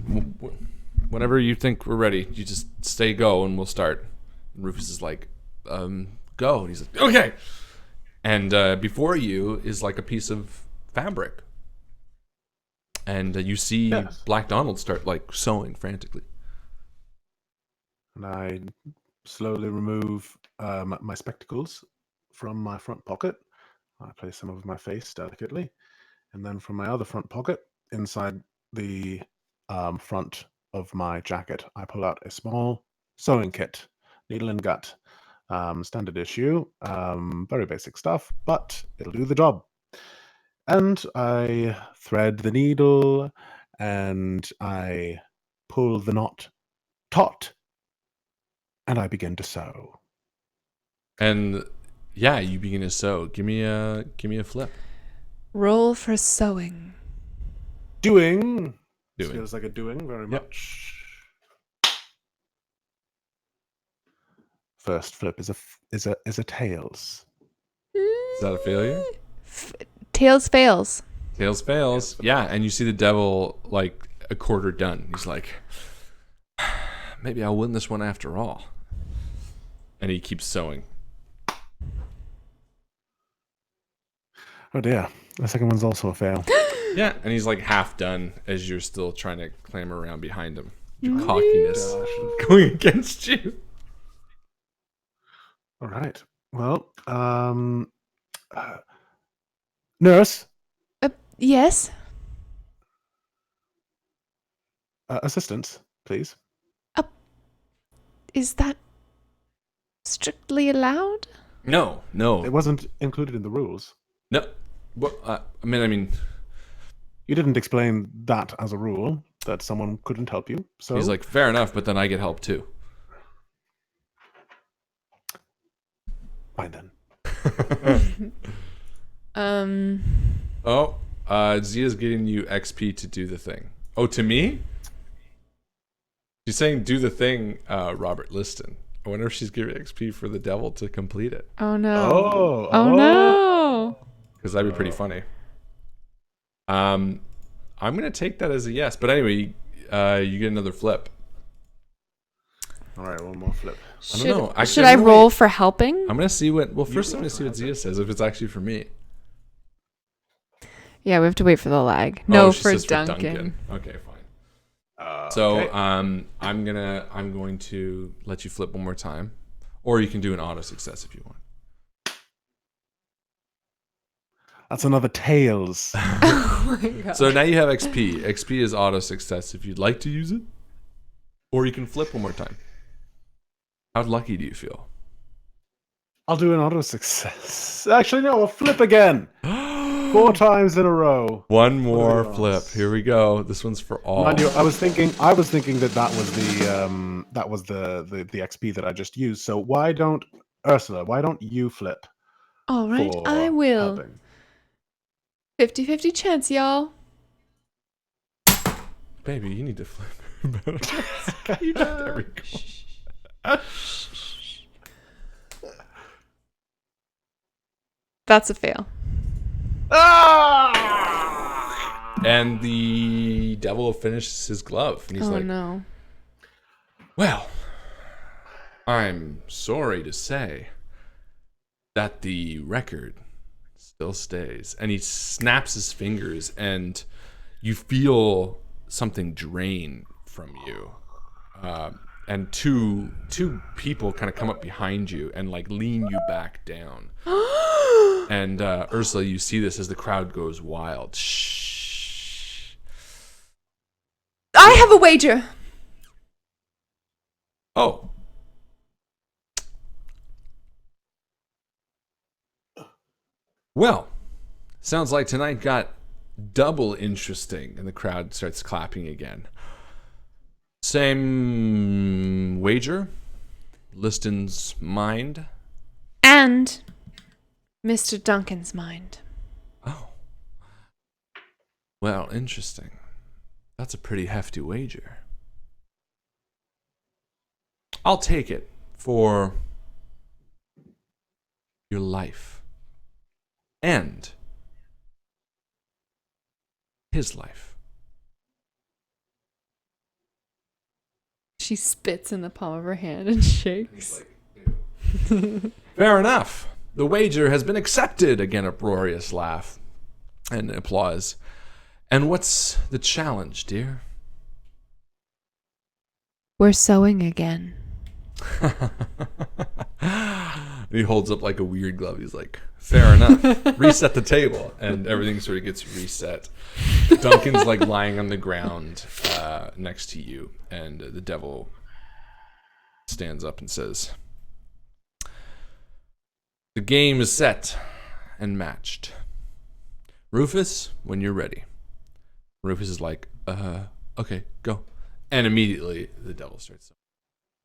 whenever you think we're ready, you just say go and we'll start." And Rufus is like, go. And he's like, okay. And before you is like a piece of fabric. And you see Black Donald start like sewing frantically. And I slowly remove my spectacles from my front pocket. I place them over my face delicately. And then from my other front pocket, inside the front of my jacket, I pull out a small sewing kit, needle and gut. Standard issue, very basic stuff, but it'll do the job. And I thread the needle, and I pull the knot taut, and I begin to sew. And yeah, you begin to sew. Give me a flip. Roll for sewing. Doing. Doing. Feels like a doing very much. First flip is a tails. Is that a failure? Tails fails. Tails fails. Yeah, and you see the devil like a quarter done. He's like, maybe I'll win this one after all. And he keeps sewing. Oh dear. The second one's also a fail. Yeah, and he's like half done as you're still trying to clamber around behind him. Your cockiness going against you. All right. Well, nurse, Yes. assistant, please. Is that strictly allowed? No. It wasn't included in the rules. No. Well, I mean, You didn't explain that as a rule, that someone couldn't help you. So he's like, fair enough, but then I get help too. fine then. Zia's getting you XP to do the thing. Oh, to me? She's saying do the thing, Robert Liston. I wonder if she's giving XP for the devil to complete it. Oh no. Oh No. Because that'd be pretty funny. I'm gonna take that as a yes. But anyway, you get another flip. All right, one more flip. I don't know. Should I roll for helping? I'm gonna see what. Well, first I'm gonna see what Zia says if it's actually for me. Yeah, we have to wait for the lag. No, she for says Duncan. Okay, fine. So Okay. I'm going to let you flip one more time, or you can do an auto success if you want. That's another tails. Oh my god. So now you have XP. XP is auto success if you'd like to use it, or you can flip one more time. How lucky do you feel? I'll do an auto success. Actually, no, I'll flip again. 4 times in a row. One more What a flip. loss. Here we go. This one's for all. Mind you, I was thinking that was the XP that I just used. So why don't Ursula? Why don't you flip? All right, for I will. helping? 50-50 chance, y'all. Baby, you need to flip. You just every call. That's a fail. And the devil finishes his glove. And he's Oh like, no. well, I'm sorry to say that the record still stays. And he snaps his fingers, and you feel something drain from you. And two people kind of come up behind you and like lean you back down. And Ursula, you see this as the crowd goes wild. Shh. I have a wager. Oh. Well, sounds like tonight got double interesting, and the crowd starts clapping again. Same wager? Liston's mind? And Mr. Duncan's mind. Oh. Well, interesting. That's a pretty hefty wager. I'll take it for your life. And his life. She spits in the palm of her hand and shakes. Fair enough. The wager has been accepted. Again, uproarious laugh and applause. And what's the challenge, dear? We're sewing again. He holds up like a weird glove. He's like, fair enough. Reset the table. And everything sort of gets reset. Duncan's like lying on the ground next to you. And the devil stands up and says, the game is set and matched. Rufus, when you're ready. Rufus is like, okay, go. And immediately the devil starts.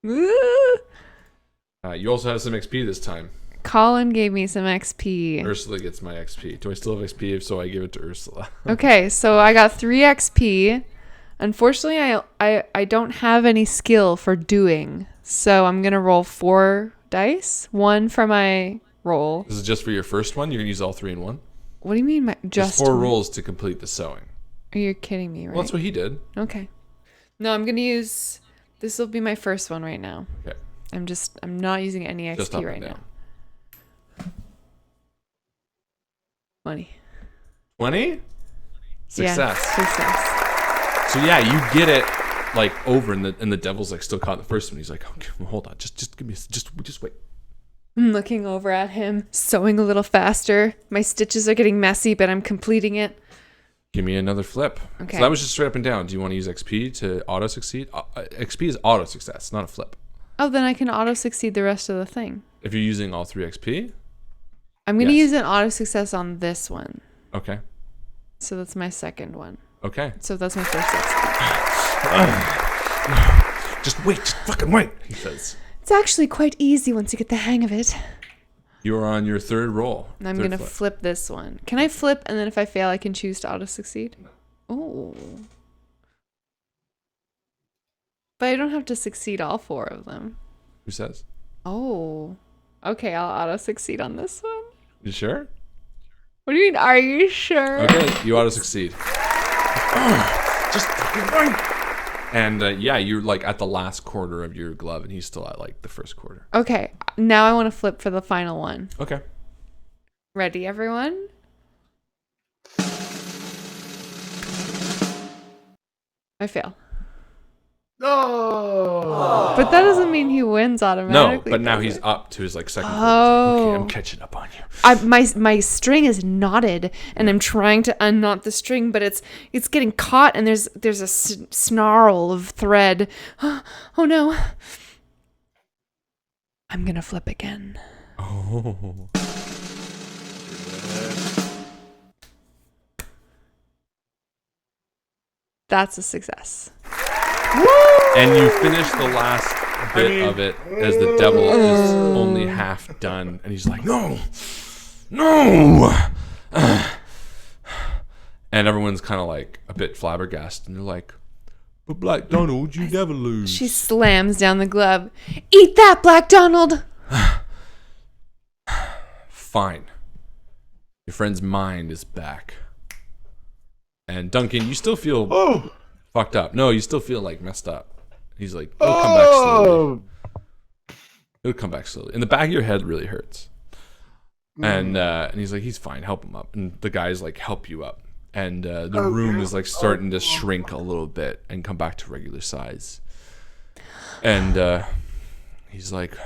You also have some XP this time. Colin gave me some XP. Ursula gets my XP. Do I still have XP? If so, I give it to Ursula. Okay, so I got 3 XP. Unfortunately, I don't have any skill for doing. So I'm going to roll 4 dice. 1 for my roll. This is just for your first one? You're going to use all 3 in one? What do you mean Just 4 rolls to complete the sewing. Are you kidding me, right? Well, that's what he did. Okay. No, I'm going to use... This will be my first one right now. Okay. I'm not using any Just up XP right and now. down. 20. 20? Success. Yeah, success. So yeah, you get it like over, and the devil's like still caught in the first one. He's like, okay, well, hold on, just give me, just wait. I'm looking over at him, sewing a little faster. My stitches are getting messy, but I'm completing it. Give me another flip. Okay. So that was just straight up and down. Do you want to use XP to auto succeed? XP is auto success, not a flip. Oh, then I can auto succeed the rest of the thing. If you're using all 3 XP. I'm going to Yes. use an auto success on this one. Okay. So that's my second one. Okay. So that's my first XP. Just wait, just fucking wait, he says. It's actually quite easy once you get the hang of it. You're on your 3rd roll. And I'm Third going to flip this one. Can I flip and then if I fail I can choose to auto succeed? No. Oh. But I don't have to succeed all 4 of them. Who says? Oh. Okay, I'll auto succeed on this one. You sure? What do you mean, are you sure? Okay, you auto succeed. Just fucking wait. And yeah, you're like at the last quarter of your glove, and he's still at like the first quarter. Okay, now I want to flip for the final one. Okay. Ready, everyone? I fail. Oh. But that doesn't mean he wins automatically. No, but now does he's it? up to his like second quarter. Oh. Okay, I'm catching up on you. My string is knotted, and I'm trying to unknot the string, but it's getting caught, and there's a snarl of thread. Oh no! I'm gonna flip again. Oh. That's a success. And you finish the last bit of it as the devil is only half done, and he's like, no. And everyone's kind of like a bit flabbergasted, and they're like, but Black Donald, you never lose. She slams down the glove. Eat that, Black Donald! Fine. Your friend's mind is back. And Duncan, you still feel fucked up. No, you still feel like messed up. He's like, it'll come back slowly. It'll come back slowly. And the back of your head really hurts. And he's like, he's fine, help him up. And the guys like help you up. And the room is like starting to shrink a little bit and come back to regular size. And he's like,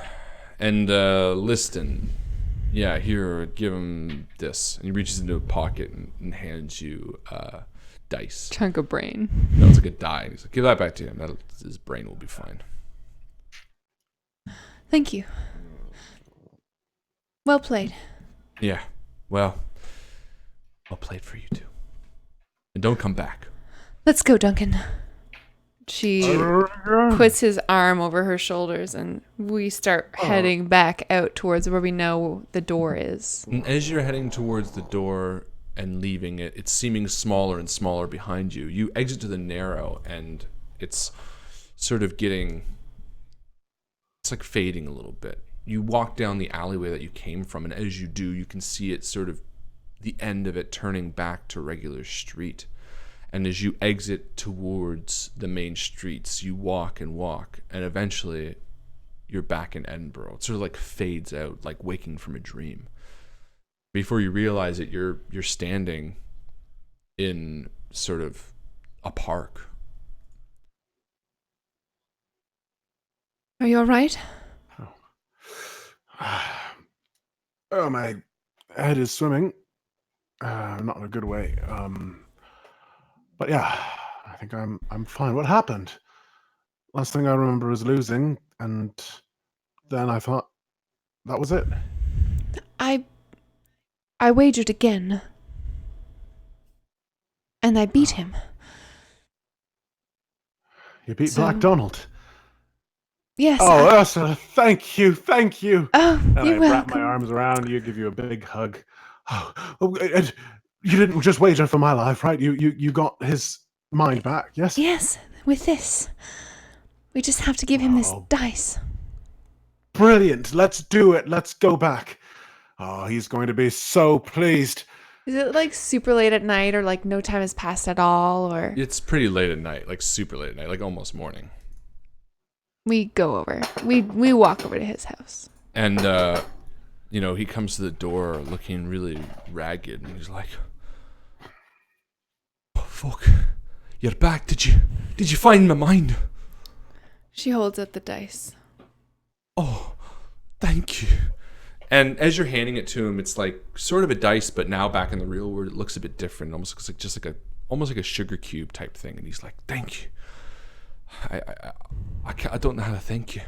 and Liston, yeah, here, give him this. And he reaches into a pocket and hands you dice. Chunk of brain. No, it's like a die. He's like, give that back to him. His brain will be fine. Thank you. Well played. Yeah. Well, I'll play it for you too. And don't come back. Let's go, Duncan. She puts his arm over her shoulders, and we start heading back out towards where we know the door is. And as you're heading towards the door and leaving it, it's seeming smaller and smaller behind you. You exit to the narrow, and it's sort of it's like fading a little bit. You walk down the alleyway that you came from, and as you do, you can see it sort of the end of it turning back to regular street. And as you exit towards the main streets, you walk and walk, and eventually you're back in Edinburgh. It sort of like fades out, like waking from a dream. Before you realize it, you're standing in sort of a park. Are you all right? Oh, my head is swimming. Not in a good way. But yeah, I think I'm fine. What happened? Last thing I remember is losing, and then I thought that was it. I wagered again. And I beat him. You beat So- Black Donald. Yes. Oh, Ursula, thank you. Oh, And you're I wrap welcome. my arms around you, give you a big hug. And you didn't just wager for my life, right? You got his mind back, yes? Yes, with this. We just have to give him this Oh. dice. Brilliant. Let's do it. Let's go back. Oh, he's going to be so pleased. Is it like super late at night, or like no time has passed at all, or It's pretty late at night, like super late at night, like almost morning. we go over. We walk over to his house. And, he comes to the door looking really ragged, and he's like, "Oh, fuck, you're back. Did you find my mind?" She holds up the dice. "Oh, thank you." And as you're handing it to him, it's like sort of a dice, but now back in the real world, it looks a bit different. It almost looks like just like almost like a sugar cube type thing. And he's like, "Thank you. I don't know how to thank you."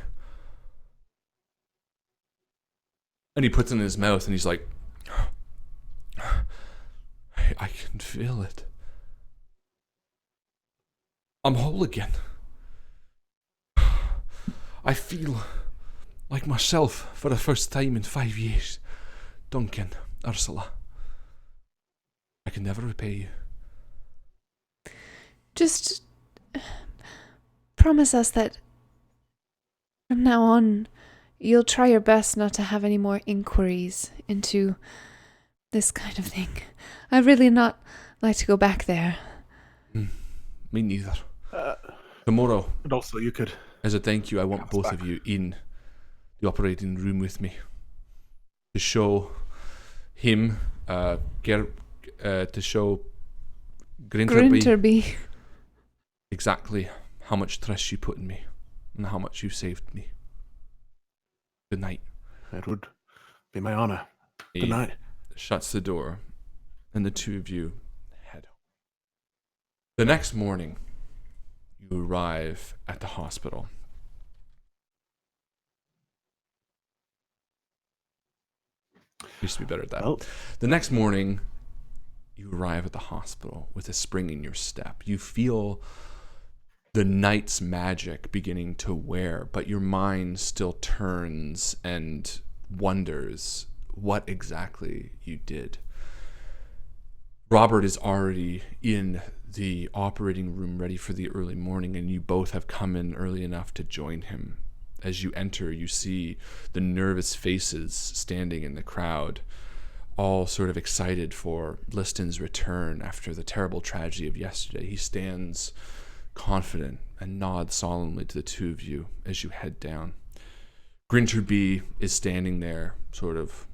And he puts it in his mouth, and he's like, I can feel it. I'm whole again. I feel like myself for the first time in 5 years. Duncan, Ursula, I can never repay you. Just promise us that from now on, you'll try your best not to have any more inquiries into this kind of thing. I'd really not like to go back there. Me neither. Tomorrow, And also, you could. as a thank you, I want Us both back. of you in the operating room with me to show him, to show Grinterby Grinterby. exactly how much trust you put in me and how much you saved me. Good night. It would be my honor. He Good night. shuts the door, and the two of you head home. The next morning, you arrive at the hospital. Used to be better at that. Well, The next morning, you arrive at the hospital with a spring in your step. You feel the night's magic beginning to wear, but your mind still turns and wonders what exactly you did. Robert is already in the operating room ready for the early morning, and you both have come in early enough to join him. As you enter, you see the nervous faces standing in the crowd, all sort of excited for Liston's return after the terrible tragedy of yesterday. He stands confident and nods solemnly to the two of you as you head down. Grinterby is standing there, sort of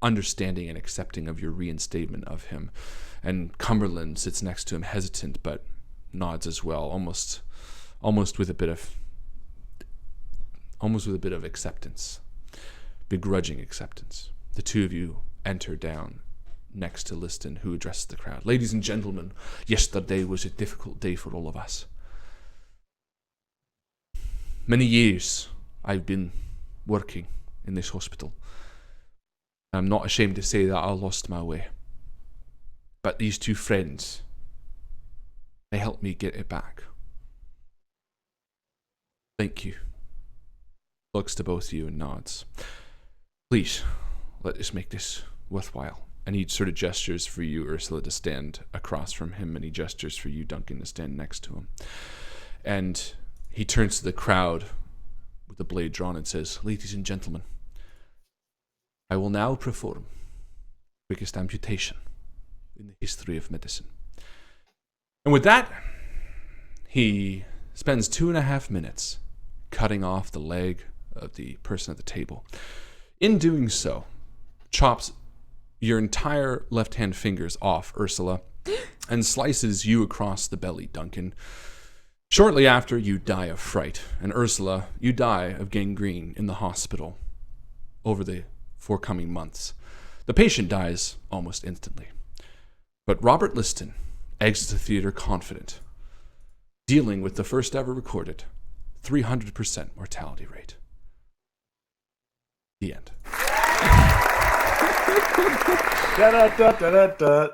understanding and accepting of your reinstatement of him, and Cumberland sits next to him, hesitant but nods as well, almost with a bit of acceptance, begrudging acceptance. The two of you enter down next to Liston, who addresses the crowd. "Ladies and gentlemen, yesterday was a difficult day for all of us. Many years I've been working in this hospital. I'm not ashamed to say that I lost my way. But these two friends, they helped me get it back. Thank you. Looks to both of you and nods. Please, let us make this worthwhile. And he sort of gestures for you, Ursula, to stand across from him, and he gestures for you, Duncan, to stand next to him. And he turns to the crowd with the blade drawn and says, "Ladies and gentlemen, I will now perform the quickest amputation in the history of medicine." And with that, he spends 2.5 minutes cutting off the leg of the person at the table. In doing so, chops your entire left-hand fingers off, Ursula, and slices you across the belly, Duncan. Shortly after, you die of fright, and Ursula, you die of gangrene in the hospital over the forthcoming months. The patient dies almost instantly. But Robert Liston exits the theater confident, dealing with the first ever recorded 300% mortality rate. The end. Da-da-da-da-da-da.